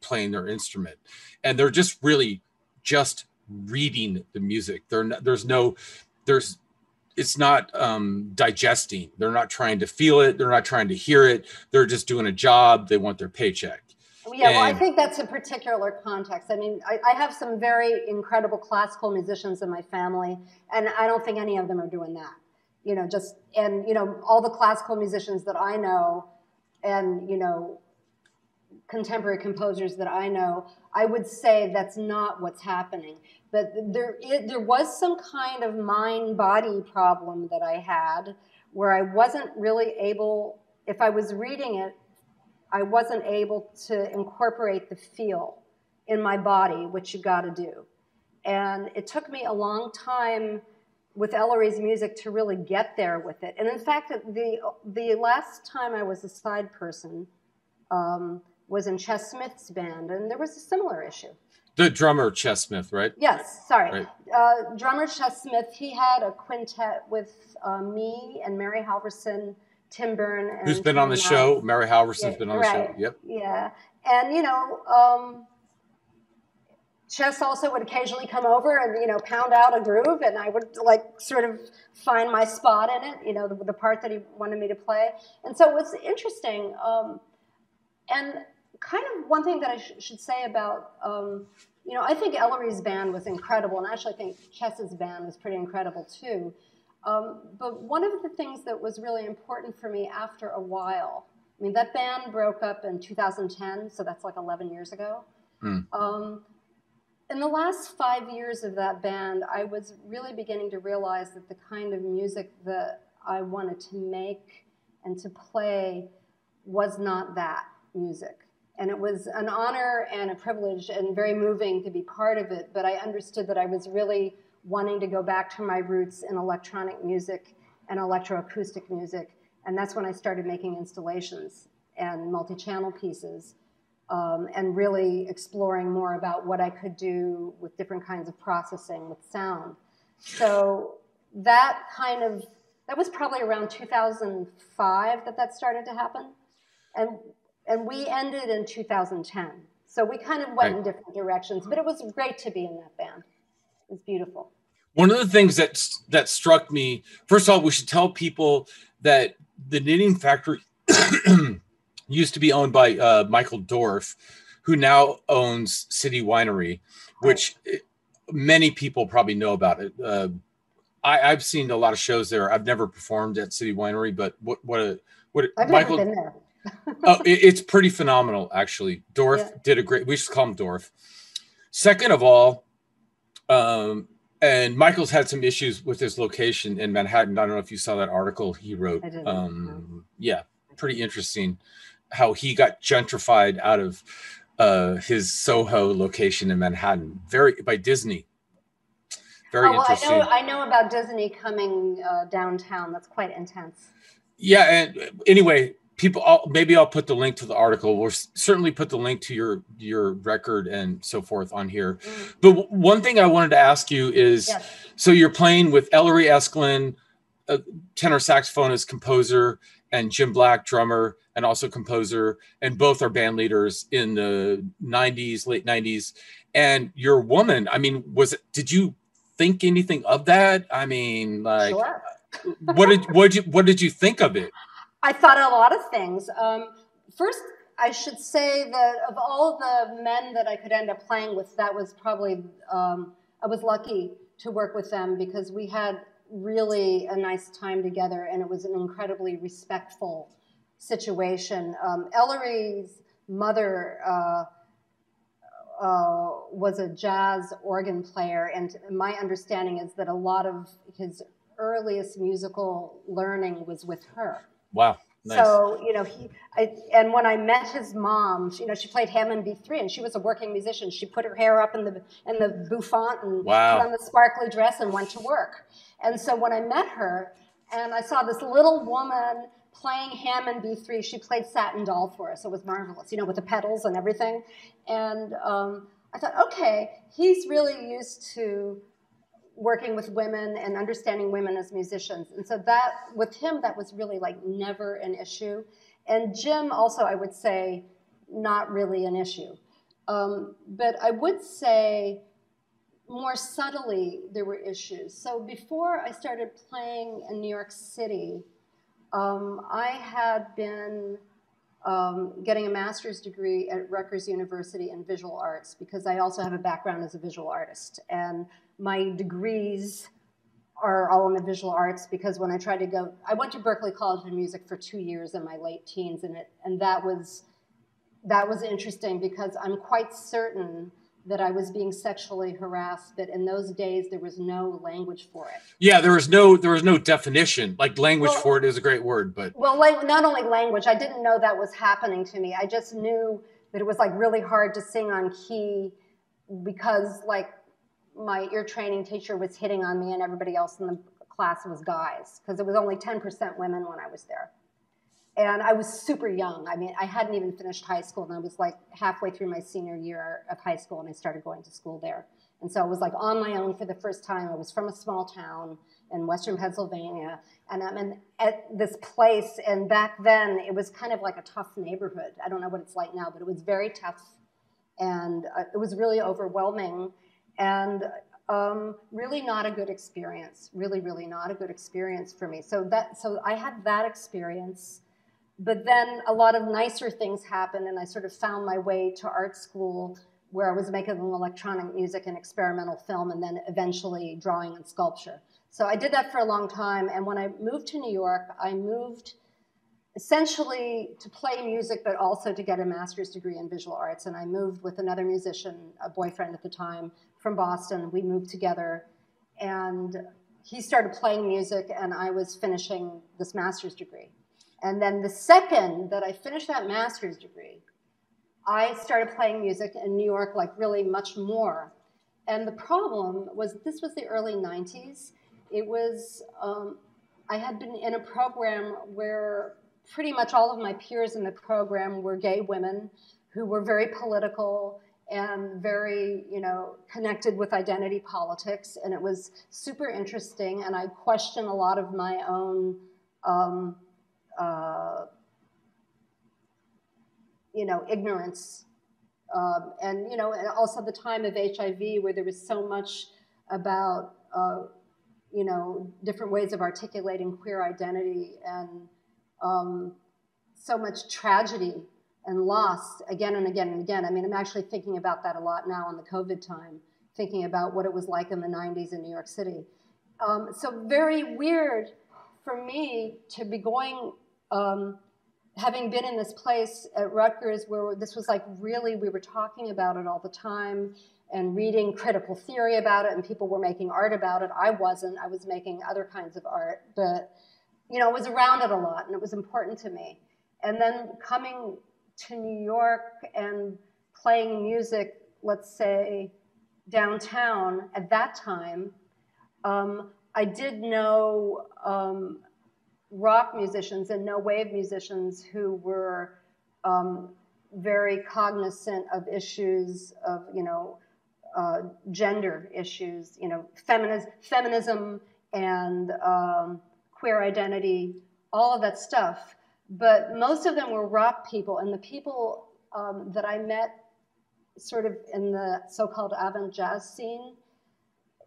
playing their instrument, and they're just really just reading the music. It's not digesting. They're not trying to feel it. They're not trying to hear it. They're just doing a job. They want their paycheck. Yeah, well, I think that's a particular context. I mean, I have some very incredible classical musicians in my family, and I don't think any of them are doing that. All the classical musicians that I know, and, contemporary composers that I know, I would say that's not what's happening. But there was some kind of mind-body problem that I had, where I wasn't really able, if I was reading it, I wasn't able to incorporate the feel in my body, which you got to do. And it took me a long time with Ellery's music to really get there with it. And in fact, the last time I was a side person was in Ches Smith's band, and there was a similar issue. The drummer, Ches Smith, right? Yes, sorry. Right. Drummer Ches Smith, he had a quintet with me and Mary Halverson, Tim Byrne. And who's been on the show. Mary Halverson's been on the show. Yep. Yeah. And, Ches also would occasionally come over and, pound out a groove, and I would sort of find my spot in it, the part that he wanted me to play. And so it was interesting. And kind of one thing that I should say about, I think Ellery's band was incredible, and I actually think Ches's band was pretty incredible too. But one of the things that was really important for me after a while, I mean, that band broke up in 2010, so that's like 11 years ago. In the last 5 years of that band, I was really beginning to realize that the kind of music that I wanted to make and to play was not that music. And it was an honor and a privilege and very moving to be part of it, but I understood that I was really wanting to go back to my roots in electronic music and electroacoustic music, and that's when I started making installations and multi-channel pieces, and really exploring more about what I could do with different kinds of processing with sound. So that was probably around 2005 that started to happen, and we ended in 2010. So we kind of went in different directions, but it was great to be in that band. It was beautiful. One of the things that struck me, first of all, we should tell people that the Knitting Factory used to be owned by Michael Dorff, who now owns City Winery, which many people probably know about it. I've seen a lot of shows there. I've never performed at City Winery, but I've never been there. It's pretty phenomenal, actually. Dorff did a great, we should call him Dorff. Second of all, and Michael's had some issues with his location in Manhattan. I don't know if you saw that article he wrote. I didn't. Yeah, pretty interesting how he got gentrified out of his Soho location in Manhattan, by Disney. Very interesting. I know about Disney coming downtown. That's quite intense. Yeah, and anyway, maybe I'll put the link to the article. We'll certainly put the link to your record and so forth on here. But one thing I wanted to ask you is, so you're playing with Ellery Esklin, a tenor saxophonist, composer, and Jim Black, drummer, and also composer, and both are band leaders in the 90s, late 90s. And you're a woman. I mean, did you think anything of that? I mean, like, Sure. what did you think of it? I thought a lot of things. First, I should say that of all the men that I could end up playing with, that was probably, I was lucky to work with them because we had really a nice time together, and it was an incredibly respectful situation. Ellery's mother was a jazz organ player, and my understanding is that a lot of his earliest musical learning was with her. Wow. Nice. So, you know, and when I met his mom, you know, she played Hammond B3, and she was a working musician. She put her hair up in the bouffant and wow. put on the sparkly dress and went to work. And so when I met her, and I saw this little woman playing Hammond B3, she played Satin Doll for us. It was marvelous, you know, with the pedals and everything. And I thought, okay, he's really used to working with women and understanding women as musicians. And so that, with him, that was really like never an issue. And Jim also, I would say, not really an issue. But I would say more subtly, there were issues. So before I started playing in New York City, I had been getting a master's degree at Rutgers University in visual arts because I also have a background as a visual artist. And my degrees are all in the visual arts because when I tried to go, I went to Berklee College of Music for 2 years in my late teens, and that was interesting because I'm quite certain that I was being sexually harassed, but in those days there was no language for it. Yeah, there was no definition. Like language for it is a great word, but not only language, I didn't know that was happening to me. I just knew that it was like really hard to sing on key because like my ear training teacher was hitting on me and everybody else in the class was guys because it was only 10% women when I was there. And I was super young. I mean, I hadn't even finished high school, and I was like halfway through my senior year of high school, and I started going to school there. And so I was like on my own for the first time. I was from a small town in Western Pennsylvania, and I'm at this place, and back then it was kind of like a tough neighborhood. I don't know what it's like now, but it was very tough, and it was really overwhelming, and really not a good experience. Really, really not a good experience for me. So I had that experience. But then a lot of nicer things happened, and I sort of found my way to art school where I was making electronic music and experimental film, and then eventually drawing and sculpture. So I did that for a long time, and when I moved to New York, I moved essentially to play music, but also to get a master's degree in visual arts, and I moved with another musician, a boyfriend at the time, from Boston. We moved together, and he started playing music, and I was finishing this master's degree. And then the second that I finished that master's degree, I started playing music in New York, like really much more. And the problem was, this was the early 90s. It was, I had been in a program where pretty much all of my peers in the program were gay women who were very political and very, you know, connected with identity politics. And it was super interesting. And I questioned a lot of my own, you know, ignorance. And, you know, and also the time of HIV where there was so much about, you know, different ways of articulating queer identity and so much tragedy and loss again and again and again. I mean, I'm actually thinking about that a lot now in the COVID time, thinking about what it was like in the 90s in New York City. So very weird for me to be going, having been in this place at Rutgers where this was like really, we were talking about it all the time and reading critical theory about it, and people were making art about it. I wasn't. I was making other kinds of art, but, you know, I was around it a lot, and it was important to me. And then coming to New York and playing music, let's say, downtown at that time, I did know rock musicians and no wave musicians who were very cognizant of issues of, you know, gender issues, you know, feminism and queer identity, all of that stuff. But most of them were rock people, and the people that I met sort of in the so-called avant jazz scene,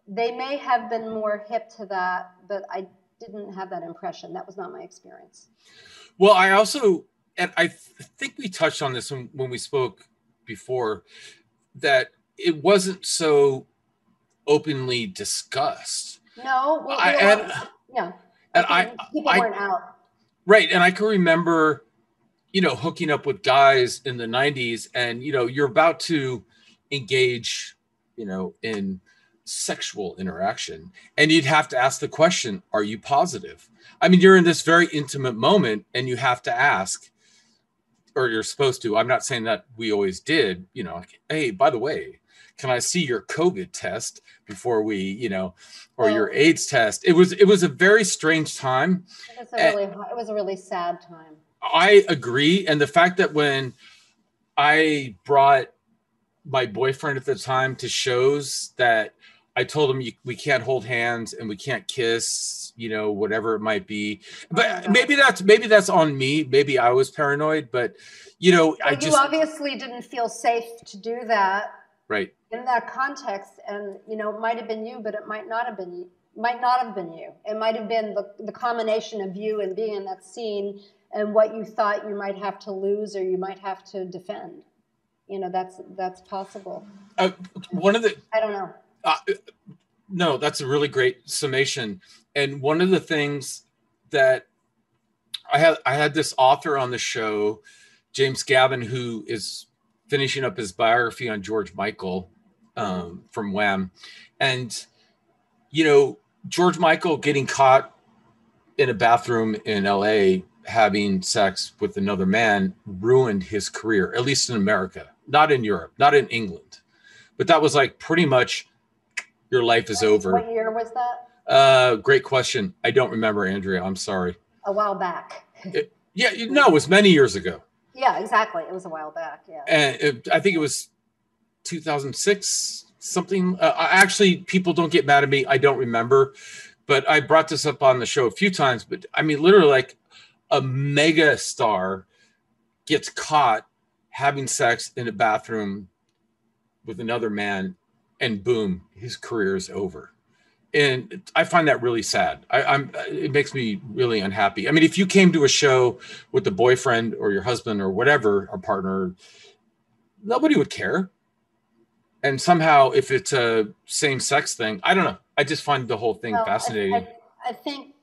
they may have been more hip to that, but I didn't have that impression. That was not my experience. Well, I also, and I think we touched on this when we spoke before, that it wasn't so openly discussed. No, well, yeah. And people weren't out. Right, and I can remember, hooking up with guys in the 90s, and, you're about to engage, in sexual interaction, and you'd have to ask the question, are you positive? I mean, you're in this very intimate moment, and you have to ask, or you're supposed to. I'm not saying that we always did, like, hey, by the way, can I see your COVID test before we, or your AIDS test? It was a very strange time. It was a really sad time. I agree. And the fact that when I brought my boyfriend at the time to shows, that I told him we can't hold hands and we can't kiss, whatever it might be. But maybe that's on me. Maybe I was paranoid, but you obviously didn't feel safe to do that. Right. In that context, and it might have been you, but it might not have been you. It might have been the combination of you and being in that scene and what you thought you might have to lose or you might have to defend. That's possible. I don't know. No, that's a really great summation. And one of the things that I had this author on the show, James Gavin, who is finishing up his biography on George Michael from Wham. And, George Michael getting caught in a bathroom in LA having sex with another man ruined his career, at least in America, not in Europe, not in England. But that was like pretty much your life is over. What year was that? Great question. I don't remember, Andrea. I'm sorry. A while back. It was many years ago. Yeah, exactly. It was a while back. Yeah. And I think it was 2006, something. Actually, people don't get mad at me. I don't remember, but I brought this up on the show a few times. But I mean, literally, like a mega star gets caught having sex in a bathroom with another man, and boom, his career is over. And I find that really sad. It makes me really unhappy. I mean, if you came to a show with a boyfriend or your husband or whatever, a partner, nobody would care. And somehow, if it's a same-sex thing, I don't know. I just find the whole thing fascinating. I think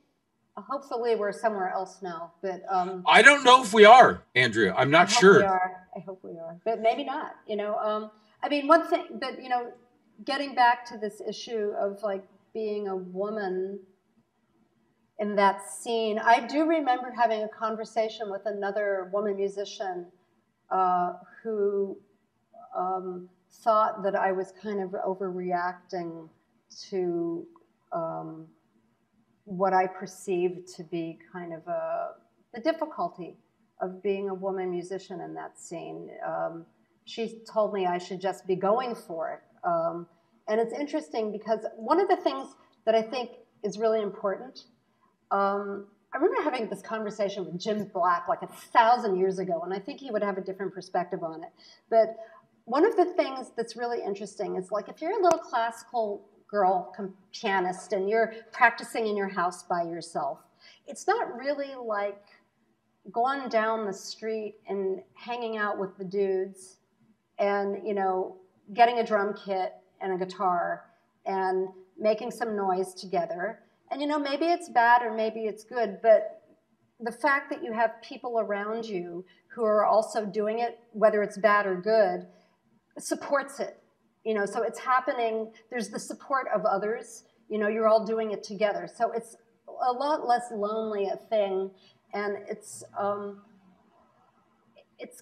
hopefully we're somewhere else now, but I don't know if we are, Andrea. I'm not sure. I hope we are, but maybe not. I mean, one thing, but getting back to this issue of like being a woman in that scene, I do remember having a conversation with another woman musician who thought that I was kind of overreacting to what I perceived to be kind of the difficulty of being a woman musician in that scene. She told me I should just be going for it. And it's interesting because one of the things that I think is really important, I remember having this conversation with Jim Black like 1,000 years ago, and I think he would have a different perspective on it. But one of the things that's really interesting is like if you're a little classical girl pianist and you're practicing in your house by yourself, it's not really like going down the street and hanging out with the dudes and, getting a drum kit and a guitar and making some noise together. And, maybe it's bad or maybe it's good, but the fact that you have people around you who are also doing it, whether it's bad or good, supports it. So it's happening. There's the support of others. You're all doing it together. So it's a lot less lonely a thing. And it's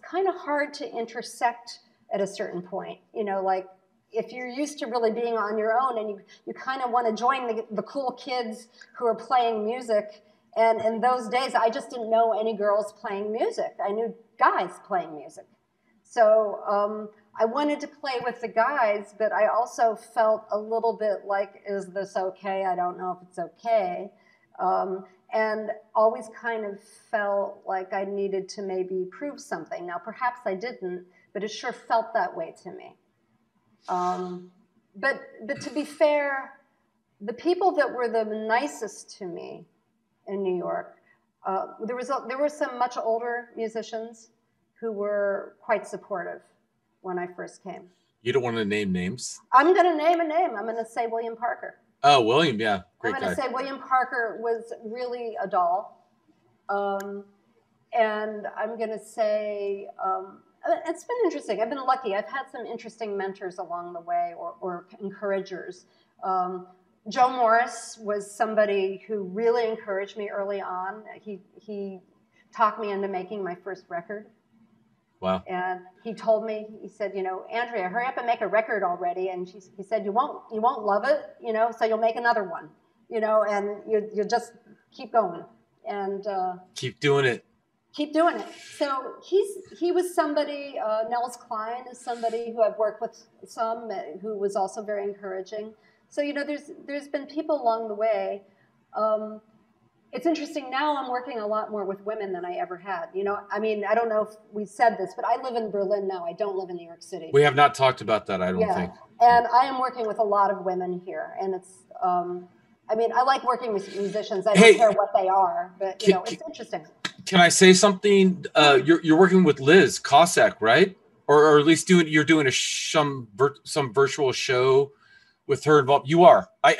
kind of hard to intersect at a certain point. Like if you're used to really being on your own and you kind of want to join the cool kids who are playing music. And in those days, I just didn't know any girls playing music. I knew guys playing music. So I wanted to play with the guys, but I also felt a little bit like, is this okay? I don't know if it's okay. and always kind of felt like I needed to maybe prove something. Now, perhaps I didn't, but it sure felt that way to me. But to be fair, the people that were the nicest to me in New York, there were some much older musicians who were quite supportive when I first came. You don't want to name names? I'm going to name a name. I'm going to say William Parker. Oh, William, yeah, great guy. I'm going to say William Parker was really a doll. And I'm going to say, it's been interesting. I've been lucky. I've had some interesting mentors along the way, or encouragers. Joe Morris was somebody who really encouraged me early on. He talked me into making my first record. Wow. And he told me, he said, you know, Andrea, hurry up and make a record already. And he said, you won't love it, you know, so you'll make another one, you know, and you just keep going. And keep doing it. Keep doing it. So he was somebody, Nels Klein is somebody who I've worked with some, who was also very encouraging. So, you know, there's been people along the way. It's interesting, now I'm working a lot more with women than I ever had. You know, I mean, I don't know if we said this, but I live in Berlin now. I don't live in New York City. We have not talked about that, I don't think. And I am working with a lot of women here. And it's, I mean, I like working with musicians. I don't care what they are, but, you know, it's interesting. Can I say something? You're working with Liz Cossack, right? Or at least you're doing some virtual show with her involved. You are. I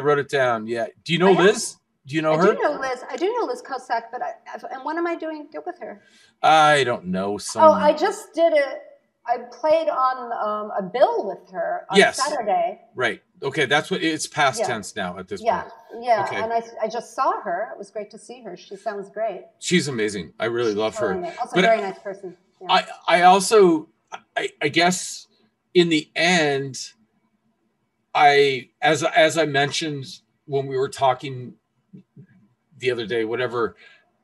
wrote it down. Yeah. Do you know Liz? Do you know her? I do know Liz Cossack, but and when am I doing it with her? I don't know. I just did it. I played on a bill with her on Saturday. Right. Okay. That's what it's past tense now at this point. Yeah. Okay. And I just saw her. It was great to see her. She sounds great. She's amazing. I really love her. Also a very nice person. Yeah. I also, I guess in the end, as I mentioned when we were talking the other day, whatever,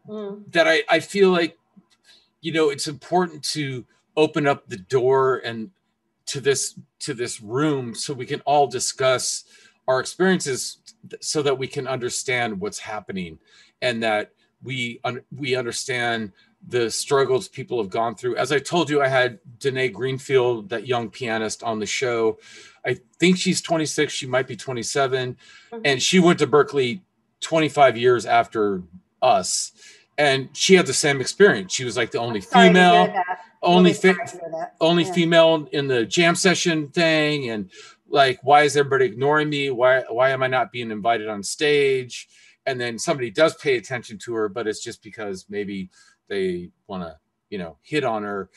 that I feel like, you know, it's important to open up the door and to this room so we can all discuss our experiences so that we can understand what's happening and that we understand the struggles people have gone through. As I told you, I had Danae Greenfield, that young pianist, on the show. I think she's 26. She might be 27. And she went to Berkeley 25 years after us. And she had the same experience. She was like the only female, only female in the jam session thing. And like, why is everybody ignoring me? Why am I not being invited on stage? And then somebody does pay attention to her, but it's just because maybe they want to, you know, hit on her.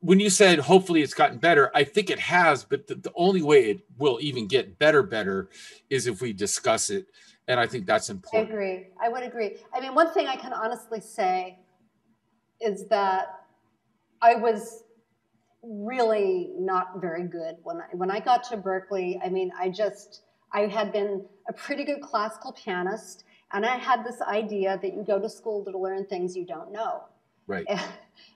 When you said hopefully it's gotten better, I think it has, but the only way it will even get better is if we discuss it. And I think that's important. I agree. I would agree. I mean, one thing I can honestly say is that I was really not very good when I got to Berkeley. I mean, I had been a pretty good classical pianist, and I had this idea that you go to school to learn things you don't know. Right.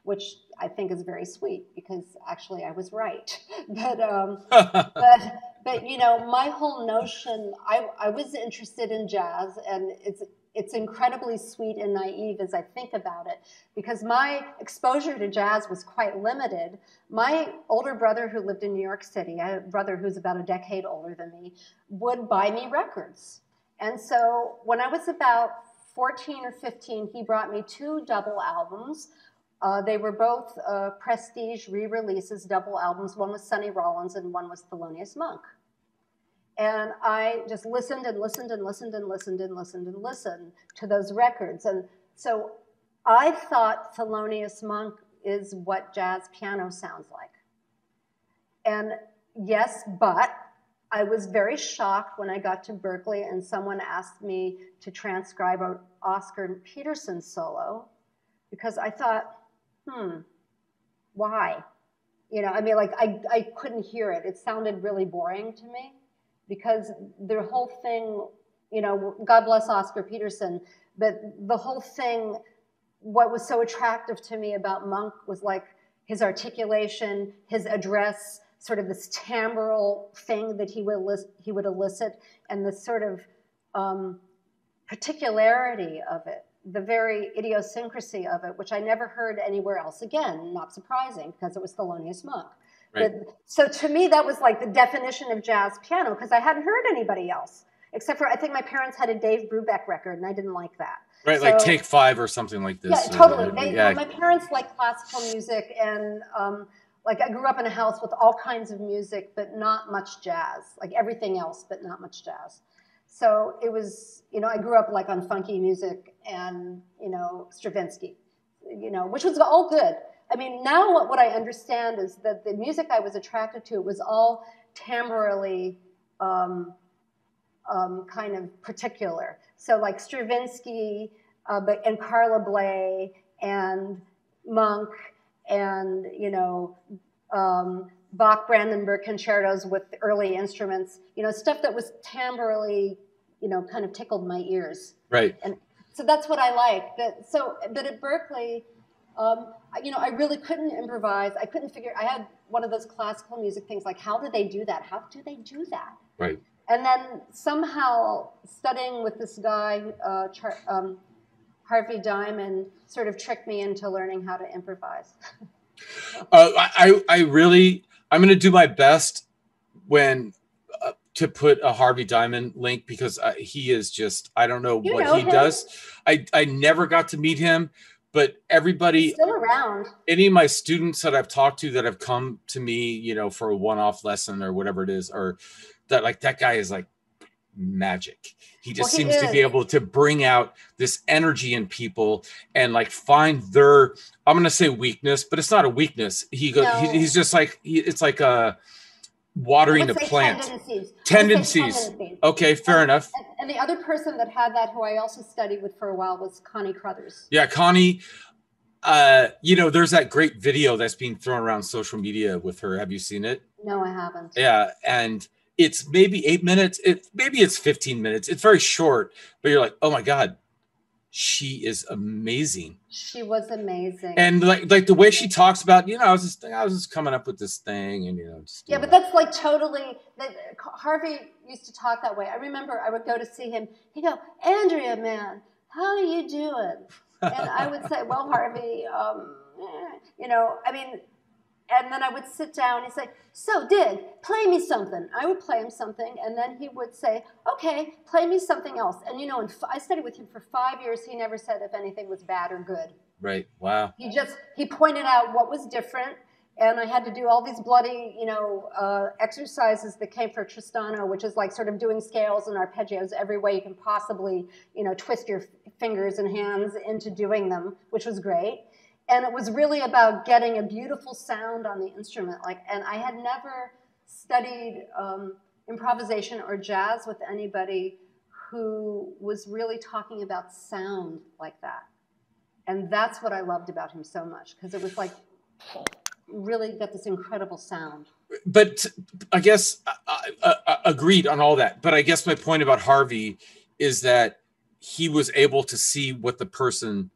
Which I think is very sweet, because actually I was right. But you know, my whole notion, I was interested in jazz, and it's incredibly sweet and naive as I think about it, because my exposure to jazz was quite limited. My older brother, who lived in New York City, I have a brother who's about a decade older than me, would buy me records. And so when I was about 14 or 15, he brought me 2 double albums. They were both prestige re-releases, double albums. One was Sonny Rollins and one was Thelonious Monk. And I just listened and listened and listened and listened and listened and listened to those records. And so I thought Thelonious Monk is what jazz piano sounds like. And yes, but I was very shocked when I got to Berkeley and someone asked me to transcribe an Oscar Peterson solo, because I thought, why? You know, I mean, like, I couldn't hear it. It sounded really boring to me, because the whole thing, you know, God bless Oscar Peterson, but the whole thing, what was so attractive to me about Monk was like his articulation, his address, sort of this timbral thing that he would elicit, and this sort of particularity of it, the very idiosyncrasy of it, which I never heard anywhere else again. Not surprising, because it was Thelonious Monk. Right. So to me, that was like the definition of jazz piano, because I hadn't heard anybody else, except for I think my parents had a Dave Brubeck record, and I didn't like that. Right, so, like Take Five or something like this. Yeah, totally. My parents liked classical music, and like I grew up in a house with all kinds of music, but not much jazz. Like everything else, but not much jazz. So it was, I grew up like on funky music and, Stravinsky, which was all good. I mean, now what I understand is that the music I was attracted to was all timbrally kind of particular. So like Stravinsky and Carla Bley and Monk and, Bach, Brandenburg concertos with early instruments, stuff that was timbrally, kind of tickled my ears. Right. And so that's what I like. But at Berkeley, I really couldn't improvise. I couldn't figure. I had one of those classical music things like, how do they do that? How do they do that? Right. And then somehow studying with this guy, Harvey Diamond, sort of tricked me into learning how to improvise. I'm going to do my best to put a Harvey Diamond link, because he is just, I don't know what he does. I never got to meet him, but everybody He's still around. Any of my students that I've talked to that have come to me, for a one-off lesson or whatever it is, or that guy is like magic. He just seems to be able to bring out this energy in people and like find their, I'm going to say weakness, but it's not a weakness. He's just like, it's like a watering the plant. Tendencies. Okay, fair enough. And the other person that had that, who I also studied with for a while, was Connie Crothers. Yeah, Connie, there's that great video that's being thrown around social media with her. Have you seen it? No, I haven't. Yeah, and it's maybe 8 minutes. Maybe it's 15 minutes. It's very short, but you're like, oh my God, she is amazing. She was amazing. And like the way she talks about, I was just coming up with this thing, and yeah, but that's like totally. Harvey used to talk that way. I remember I would go to see him. He'd go, Andrea, man, how are you doing? And I would say, well, Harvey, and then I would sit down. He'd say, so, play me something. I would play him something, and then he would say, okay, play me something else. And, I studied with him for 5 years. He never said if anything was bad or good. Right, wow. He pointed out what was different, and I had to do all these bloody, exercises that came for Tristano, which is like sort of doing scales and arpeggios every way you can possibly, twist your fingers and hands into doing them, which was great. And it was really about getting a beautiful sound on the instrument. And I had never studied improvisation or jazz with anybody who was really talking about sound like that. And that's what I loved about him so much, because it was like really got this incredible sound. But I guess I agreed on all that. But I guess my point about Harvey is that he was able to see what the person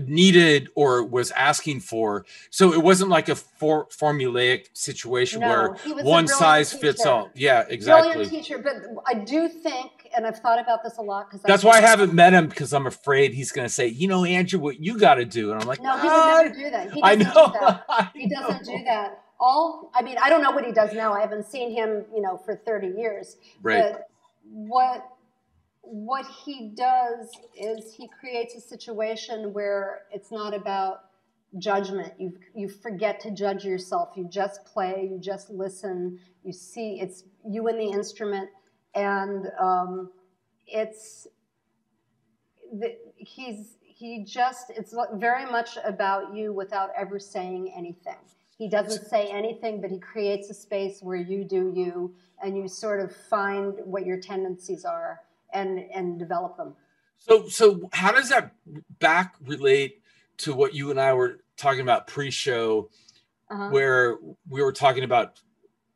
needed or was asking for. So it wasn't like a formulaic situation where one size fits all. Yeah, exactly. Brilliant teacher, but I do think, and I've thought about this a lot, because that's why I haven't met him, because I'm afraid he's going to say, Andrew, what you got to do. And I'm like, no, he would never do that. He doesn't do that. He doesn't do that. I don't know what he does now. I haven't seen him, for 30 years. Right. But what he does is he creates a situation where it's not about judgment. You forget to judge yourself. You just play, you just listen, you see it's you and the instrument, and it's very much about you without ever saying anything. He doesn't say anything, but he creates a space where you do you, and you sort of find what your tendencies are and develop them. So how does that back relate to what you and I were talking about pre-show, where we were talking about,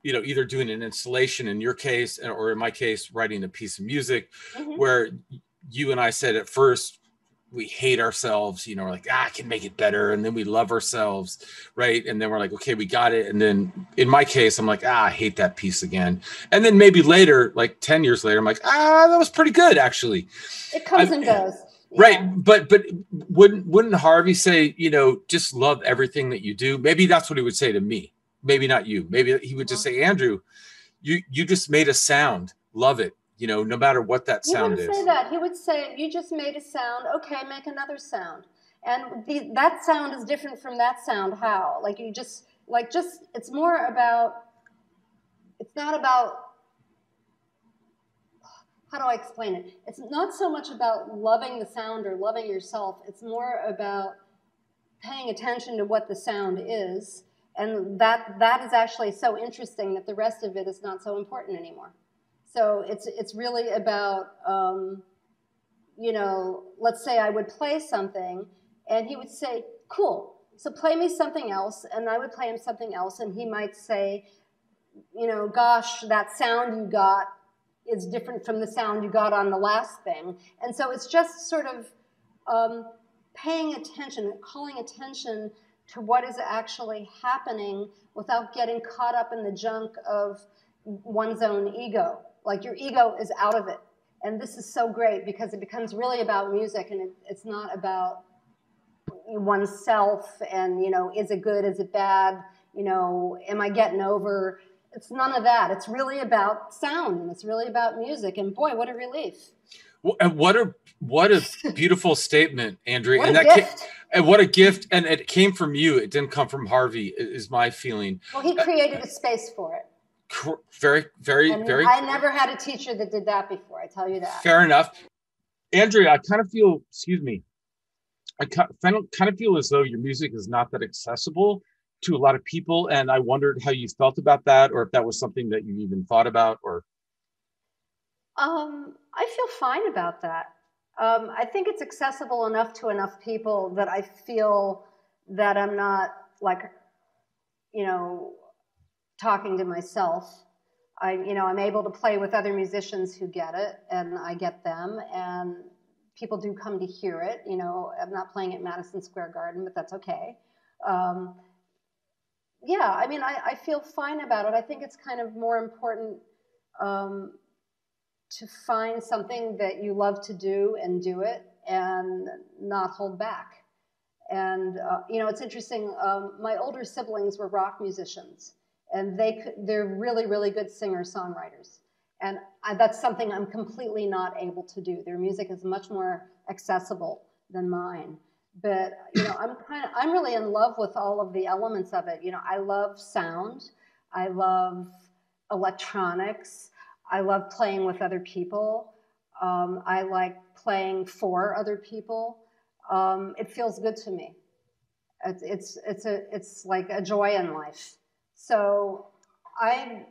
either doing an installation in your case, or in my case, writing a piece of music, where you and I said at first we hate ourselves, you know, we're like, I can make it better. And then we love ourselves, right? And then we're like, okay, we got it. And then in my case, I'm like, I hate that piece again. And then maybe later, like 10 years later, I'm like, that was pretty good, actually. It comes and goes. Right. Yeah. But wouldn't Harvey say, you know, just love everything that you do? Maybe that's what he would say to me. Maybe not you. Maybe he would just say, Andrew, you just made a sound. Love it. You know, no matter what that sound is. He wouldn't say that. He would say, you just made a sound. Okay, make another sound. And that sound is different from that sound. How? Like you just, it's more about, it's not about, how do I explain it? It's not so much about loving the sound or loving yourself. It's more about paying attention to what the sound is. And that is actually so interesting that the rest of it is not so important anymore. So it's really about, you know, let's say I would play something and he would say, cool, so play me something else. And I would play him something else. And he might say, you know, gosh, that sound you got is different from the sound you got on the last thing. And so it's just sort of paying attention, calling attention to what is actually happening without getting caught up in the junk of one's own ego. Like your ego is out of it. And this is so great because it becomes really about music and it's not about oneself and, you know, is it good, is it bad, you know, am I getting over? It's none of that. It's really about sound and it's really about music. And boy, what a relief. Well, and what a beautiful statement, Andrea. What a gift. And what a gift. And it came from you. It didn't come from Harvey, is my feeling. Well, he created a space for it. Very, very, and very. I never had a teacher that did that before. I tell you that. Fair enough. Andrea, I kind of feel, excuse me, I kind of feel as though your music is not that accessible to a lot of people. And I wondered how you felt about that, or if that was something that you even thought about, or. I feel fine about that. I think it's accessible enough to enough people that I feel that I'm not like, you know, talking to myself. I'm able to play with other musicians who get it, and I get them, and people do come to hear it. You know, I'm not playing at Madison Square Garden, but that's okay. Yeah, I mean, I feel fine about it. I think it's kind of more important to find something that you love to do and do it and not hold back. And, you know, it's interesting. My older siblings were rock musicians. And they're really, really good singer-songwriters. And that's something I'm completely not able to do. Their music is much more accessible than mine. But, you know, I'm really in love with all of the elements of it. You know, I love sound. I love electronics. I love playing with other people. I like playing for other people. It feels good to me. It's like a joy in life. So I'm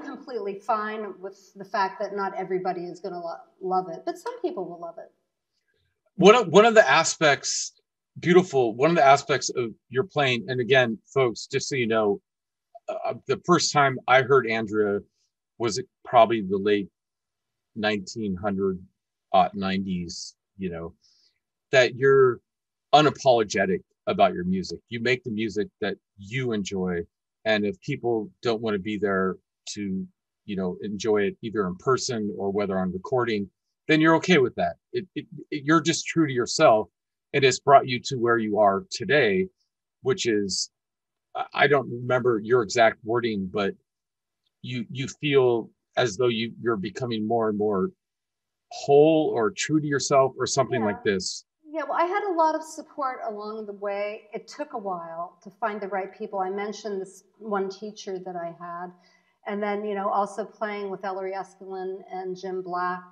completely fine with the fact that not everybody is going to love it, but some people will love it. One of the aspects, one of the aspects of your playing, and again, folks, just so you know, the first time I heard Andrea was probably the late 90s, you know, that you're unapologetic about your music. You make the music that you enjoy. And if people don't want to be there to, you know, enjoy it either in person or whether on recording, then you're okay with that. You're just true to yourself. And it's brought you to where you are today, which is, I don't remember your exact wording, but you feel as though you're becoming more and more whole or true to yourself or something like this. Yeah, well, I had a lot of support along the way. It took a while to find the right people. I mentioned this one teacher that I had. And then, you know, also playing with Ellery Eskelin and Jim Black.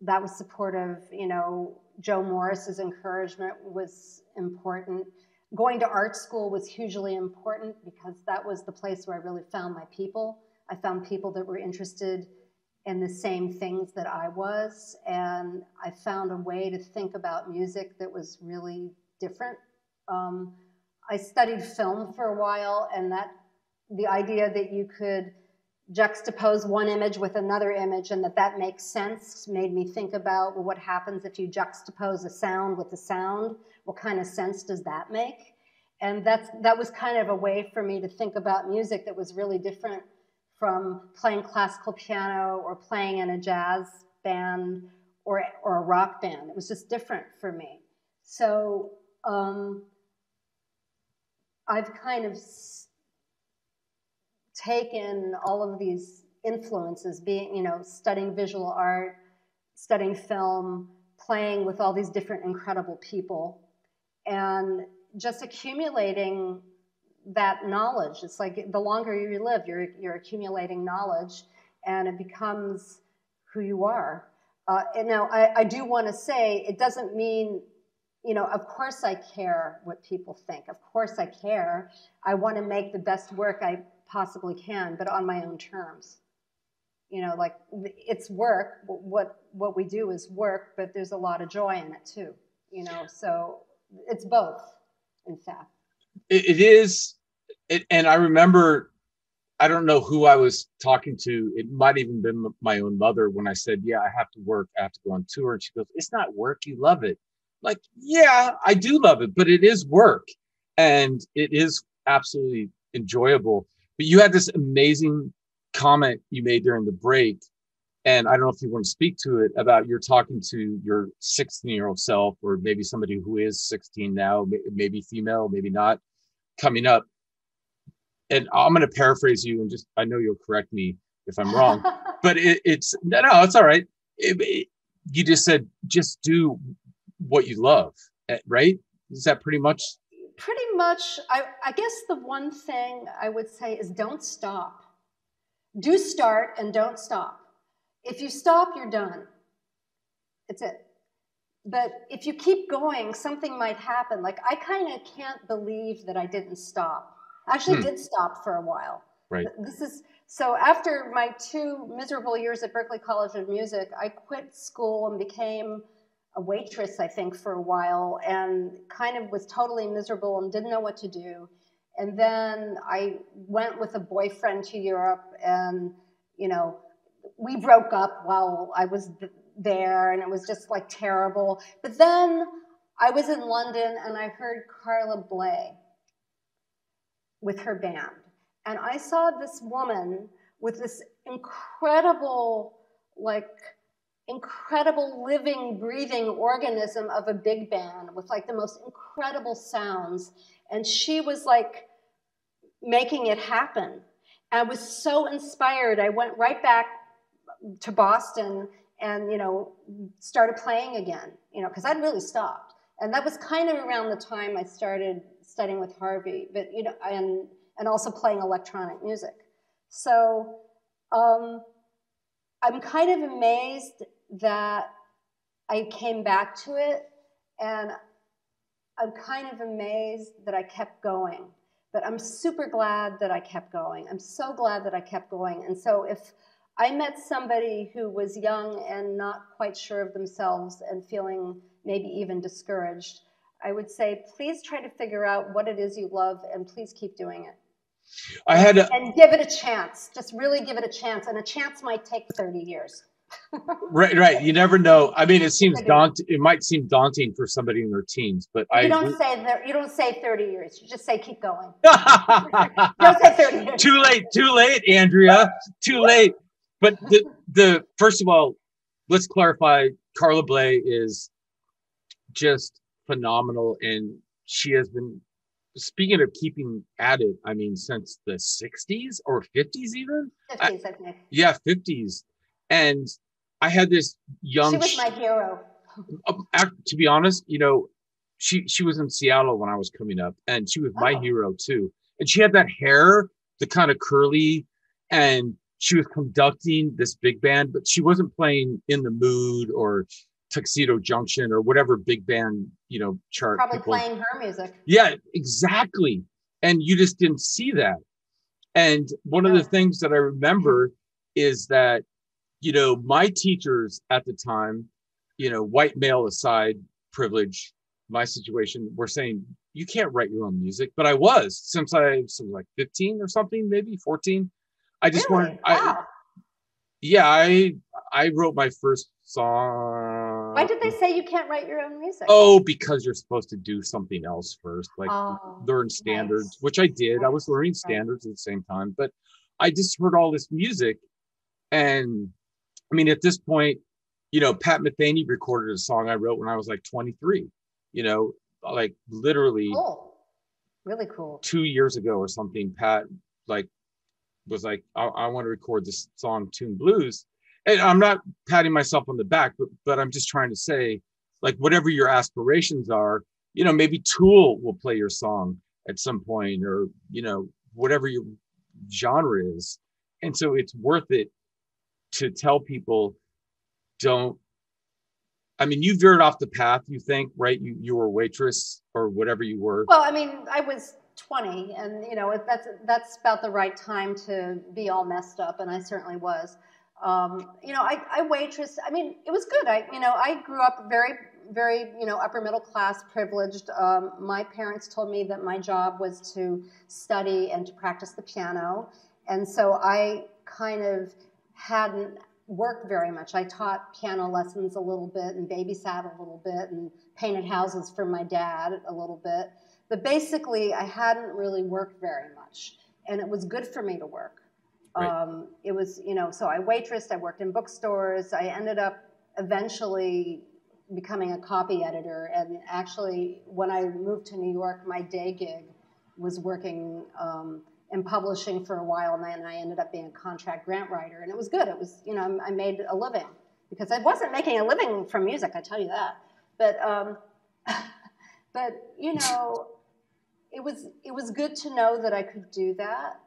That was supportive. You know, Joe Morris's encouragement was important. Going to art school was hugely important because that was the place where I really found my people. I found people that were interested in the same things that I was, and I found a way to think about music that was really different. I studied film for a while, and the idea that you could juxtapose one image with another image, and that makes sense, made me think about, well, what happens if you juxtapose a sound with a sound? What kind of sense does that make? And that was kind of a way for me to think about music that was really different from playing classical piano or playing in a jazz band or a rock band. It was just different for me. So I've kind of taken all of these influences, being, studying visual art, studying film, playing with all these different incredible people, and just accumulating that knowledge. It's like the longer you live, you're accumulating knowledge, and it becomes who you are. And now I do want to say, it doesn't mean, of course I care what people think. Of course I care. I want to make the best work I possibly can, but on my own terms. Like, it's work. What we do is work, but there's a lot of joy in it too. So it's both, in fact. It is. And I remember, I don't know who I was talking to. It might even been my own mother when I said, yeah, I have to work. I have to go on tour. And she goes, it's not work. You love it. Like, yeah, I do love it, but it is work. And it is absolutely enjoyable. But you had this amazing comment you made during the break. And I don't know if you want to speak to it, about you're talking to your 16-year-old self, or maybe somebody who is 16 now, maybe female, maybe not, coming up. And I'm going to paraphrase you, and I know you'll correct me if I'm wrong, but it's all right. You just said, just do what you love, right? Is that pretty much? Pretty much. I guess the one thing I would say is don't stop. Do start and don't stop. If you stop, you're done. It's it. But if you keep going, something might happen. Like, I kind of can't believe that I didn't stop. I actually did stop for a while. Right. So after my 2 miserable years at Berklee College of Music, I quit school and became a waitress, I think, for a while, and kind of was totally miserable and didn't know what to do. And then I went with a boyfriend to Europe, and, we broke up while I was there, and it was just like terrible. But then I was in London, and I heard Carla Bley with her band. And I saw this woman with this incredible living, breathing organism of a big band with like the most incredible sounds. And she was like making it happen. And I was so inspired. I went right back to Boston and, started playing again, because I'd really stopped. And that was kind of around the time I started studying with Harvey, but, and also playing electronic music. So I'm kind of amazed that I came back to it, and I'm kind of amazed that I kept going. But I'm super glad that I kept going. I'm so glad that I kept going. And so if I met somebody who was young and not quite sure of themselves and feeling maybe even discouraged, I would say, please try to figure out what it is you love, and please keep doing it. And give it a chance. Just really give it a chance. And a chance might take 30 years. Right. You never know. I mean, it might seem daunting for somebody in their teens, but you don't say 30 years. You just say keep going. Don't say 30 years. Too late, Andrea. Too late. But the first of all, let's clarify. Carla Bley is just phenomenal, and she has been, speaking of keeping at it, I mean, since the 60s or 50s even? 50s, I think. Yeah, 50s. And I had this young... She was my hero. To be honest, she was in Seattle when I was coming up, and she was my hero too. And she had that hair, the kind of curly, and she was conducting this big band, but she wasn't playing In the Mood or Tuxedo Junction or whatever big band, chart. Probably playing her music. Yeah, exactly. And you just didn't see that. And one of the things that I remember is that, my teachers at the time, white male aside, privilege, my situation, were saying, you can't write your own music. But I was, since I was like 15 or something, maybe 14. I just Really? wanted, Wow. I wrote my first song. Why did they say you can't write your own music? Oh, because you're supposed to do something else first, like learn standards, nice. which I did. I Nice. was learning standards at the same time, but I just heard all this music. And I mean, at this point, you know, Pat Metheny recorded a song I wrote when I was like 23, you know, like literally Cool. Really cool. 2 years ago or something. Pat like was like, I want to record this song, Tune Blues. And I'm not patting myself on the back, but I'm just trying to say, like, whatever your aspirations are, you know, maybe Tool will play your song at some point, or, you know, whatever your genre is. And so it's worth it to tell people, don't, I mean, you veered off the path, you think, right? You were a waitress or whatever you were. Well, I mean, I was 20, and you know, that's about the right time to be all messed up, and I certainly was. You know, I waitressed. I mean, it was good. I grew up very, very, you know, upper middle class, privileged. My parents told me that my job was to study and to practice the piano, and so I kind of hadn't worked very much. I taught piano lessons a little bit and babysat a little bit and painted houses for my dad a little bit. But basically, I hadn't really worked very much, and it was good for me to work. Right. It was, you know, so I waitressed, I worked in bookstores. I ended up eventually becoming a copy editor. And actually, when I moved to New York, my day gig was working in publishing for a while, and then I ended up being a contract grant writer. And it was good. It was, you know, I made a living because I wasn't making a living from music, I tell you that. But you know, it was good to know that I could do that.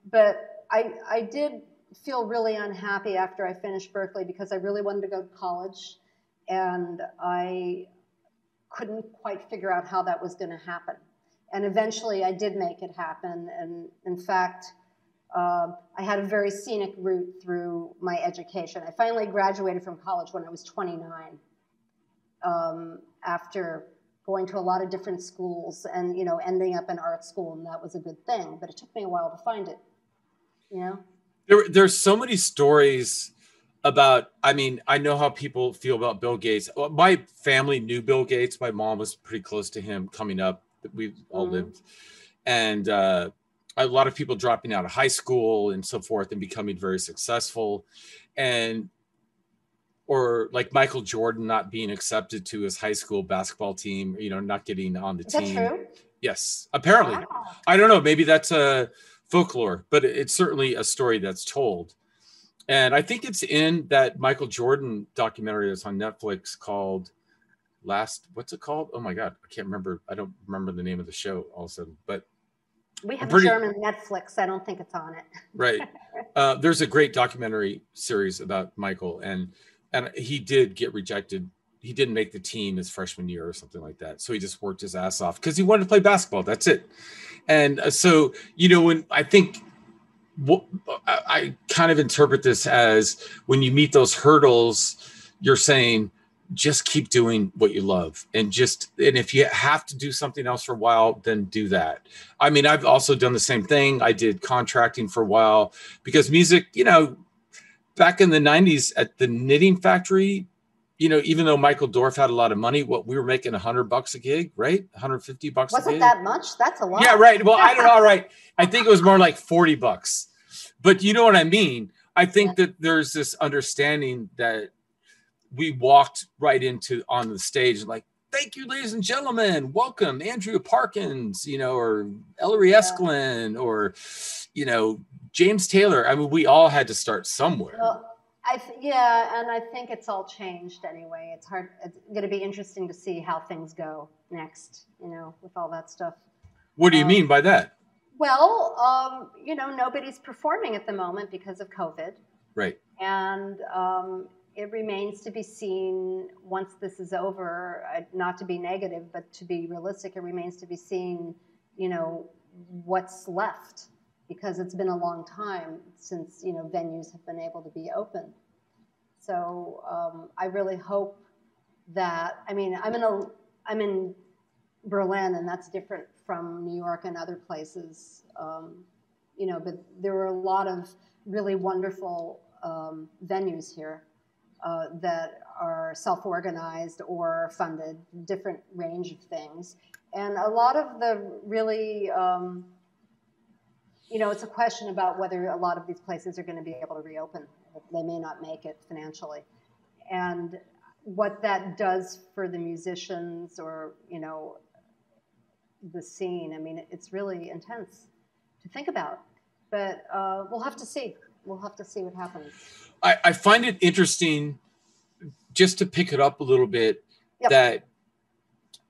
But I did feel really unhappy after I finished Berkeley because I really wanted to go to college, and I couldn't quite figure out how that was going to happen. And eventually I did make it happen. And in fact, I had a very scenic route through my education. I finally graduated from college when I was 29, after going to a lot of different schools and, you know, ending up in art school, and that was a good thing. But it took me a while to find it, you know? There's so many stories about, I mean, I know how people feel about Bill Gates. My family knew Bill Gates. My mom was pretty close to him coming up. We all lived. And a lot of people dropping out of high school and so forth and becoming very successful. And or like Michael Jordan not being accepted to his high school basketball team, you know, not getting on the team. Is that true? Yes, apparently. Wow. I don't know. Maybe that's a folklore, but it's certainly a story that's told. And I think it's in that Michael Jordan documentary that's on Netflix called what's it called? Oh my God, I can't remember. I don't remember the name of the show all of a sudden, but we have German Netflix. I don't think it's on it. Right. There's a great documentary series about Michael, and he did get rejected. He didn't make the team his freshman year or something like that. So he just worked his ass off because he wanted to play basketball. That's it. And so, you know, when I think I kind of interpret this as when you meet those hurdles, you're saying, just keep doing what you love, and if you have to do something else for a while, then do that. I mean, I've also done the same thing. I did contracting for a while because music, you know, back in the 90s at the knitting factory, you know, even though Michael Dorff had a lot of money, we were making $100 a gig, right? $150 a gig. Wasn't that much? That's a lot. Yeah, right. Well, I don't know. Right. I think it was more like $40, but you know what I mean? I think that there's this understanding that we walked right into on the stage like, thank you, ladies and gentlemen, welcome Andrea Parkins, you know, or Ellery Esklin, or, you know, James Taylor. I mean, we all had to start somewhere. Well, and I think it's all changed anyway. It's going to be interesting to see how things go next, you know, with all that stuff. What do you mean by that? Well, you know, nobody's performing at the moment because of COVID. Right. And it remains to be seen once this is over, not to be negative, but to be realistic, it remains to be seen, you know, what's left, because it's been a long time since, you know, venues have been able to be open. So I really hope that, I mean, I'm in Berlin, and that's different from New York and other places. but there were a lot of really wonderful venues here that are self-organized or funded, different range of things. And a lot of the really, it's a question about whether a lot of these places are going to be able to reopen. They may not make it financially. And what that does for the musicians or, the scene, I mean, it's really intense to think about. But we'll have to see. We'll have to see what happens. I find it interesting, just to pick it up a little bit, Yep. that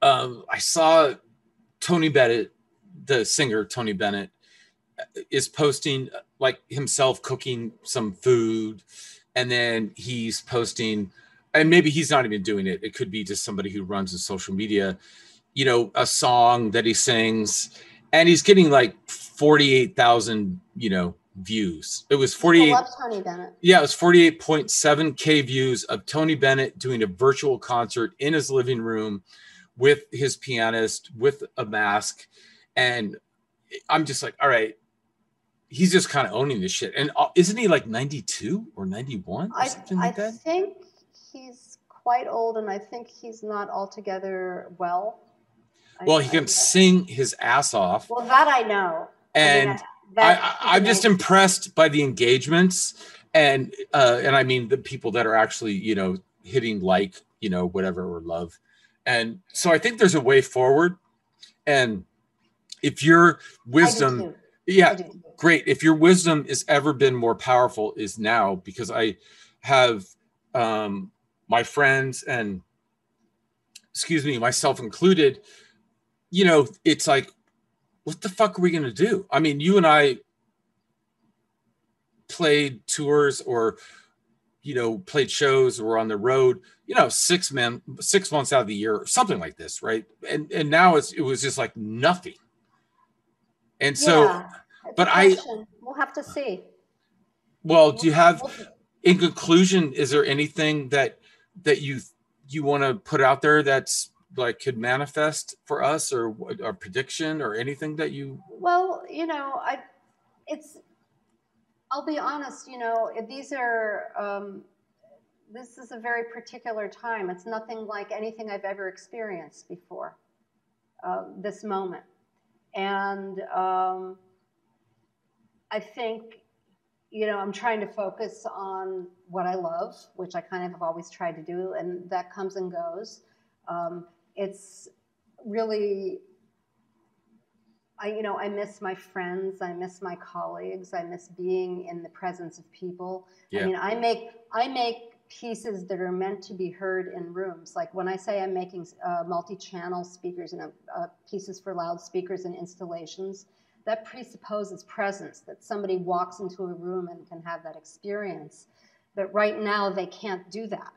I saw Tony Bennett, the singer Tony Bennett, is posting like himself cooking some food, and then he's posting, and maybe he's not even doing it. It could be just somebody who runs his social media, a song that he sings, and he's getting like 48,000, views. It was 48. I love Tony Bennett. Yeah, it was 48.7K views of Tony Bennett doing a virtual concert in his living room with his pianist, with a mask. And I'm just like, all right, he's just kind of owning this shit. And isn't he like 92 or 91 or something like that? I think he's quite old, and I think he's not altogether well. Well, he can sing his ass off. Well, that I know. And I'm just impressed by the engagements, and I mean the people that are actually, hitting like, whatever, or love. And so I think there's a way forward. And if your wisdom, great. If your wisdom has ever been more powerful, is now, because I have my friends, and myself included, it's like, what the fuck are we going to do? I mean, you and I played tours or, played shows or on the road, 6 months out of the year, or something like this. Right. And now it was just like nothing. And so, but we'll have to see. Well, do you have, in conclusion, is there anything that you want to put out there that's like could manifest for us, or a prediction, or anything that you? Well, I'll be honest, this is a very particular time. It's nothing like anything I've ever experienced before, this moment. And I think, I'm trying to focus on what I love, which I kind of have always tried to do, and that comes and goes. It's really, I miss my friends, I miss my colleagues, I miss being in the presence of people. Yeah. I mean, I make pieces that are meant to be heard in rooms. Like when I say I'm making multi-channel speakers and pieces for loudspeakers and installations, that presupposes presence, that somebody walks into a room and can have that experience. But right now they can't do that,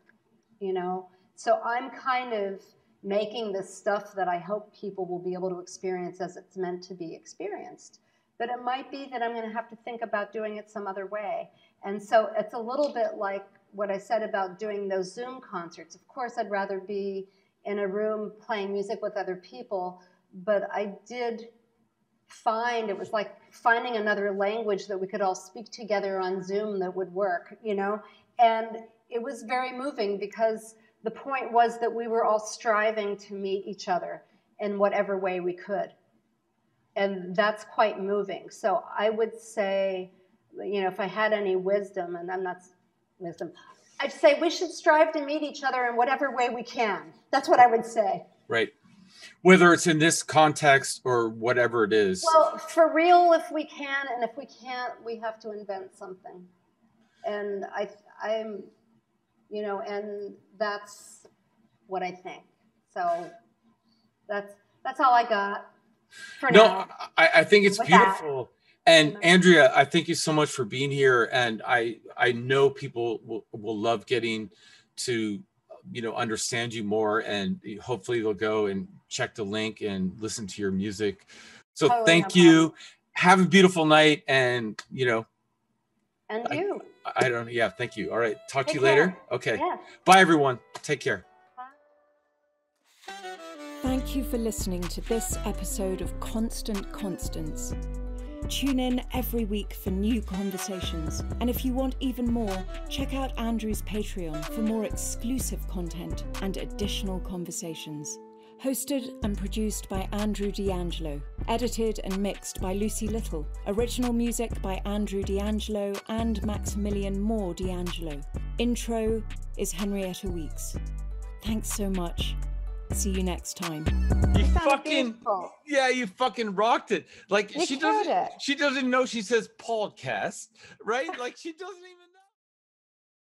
So I'm kind of making this stuff that I hope people will be able to experience as it's meant to be experienced. But it might be that I'm going to have to think about doing it some other way. And so it's a little bit like what I said about doing those Zoom concerts. Of course, I'd rather be in a room playing music with other people, but I did find it was like finding another language that we could all speak together on Zoom that would work, And it was very moving, because the point was that we were all striving to meet each other in whatever way we could. And that's quite moving. So I would say, if I had any wisdom, and I'm not wisdom, I'd say we should strive to meet each other in whatever way we can. That's what I would say. Right. Whether it's in this context or whatever it is. Well, for real, if we can, and if we can't, we have to invent something. And I'm, and that's what I think. So that's all I got for now. No, I think it's beautiful. And Andrea, I thank you so much for being here. And I know people will love getting to, understand you more, and hopefully they'll go and check the link and listen to your music. So thank you. Have a beautiful night. And, and you. I don't, yeah, thank you. All right. Talk to you later. Okay. Yeah. Bye, everyone. Take care. Thank you for listening to this episode of Constant Constance. Tune in every week for new conversations. And if you want even more, check out Andrew's Patreon for more exclusive content and additional conversations. Hosted and produced by Andrew D'Angelo. Edited and mixed by Lucy Little. Original music by Andrew D'Angelo and Maximilian Moore D'Angelo. Intro is Henrietta Weeks. Thanks so much. See you next time. You fucking rocked it. Like she doesn't know she says podcast, right? Like she doesn't even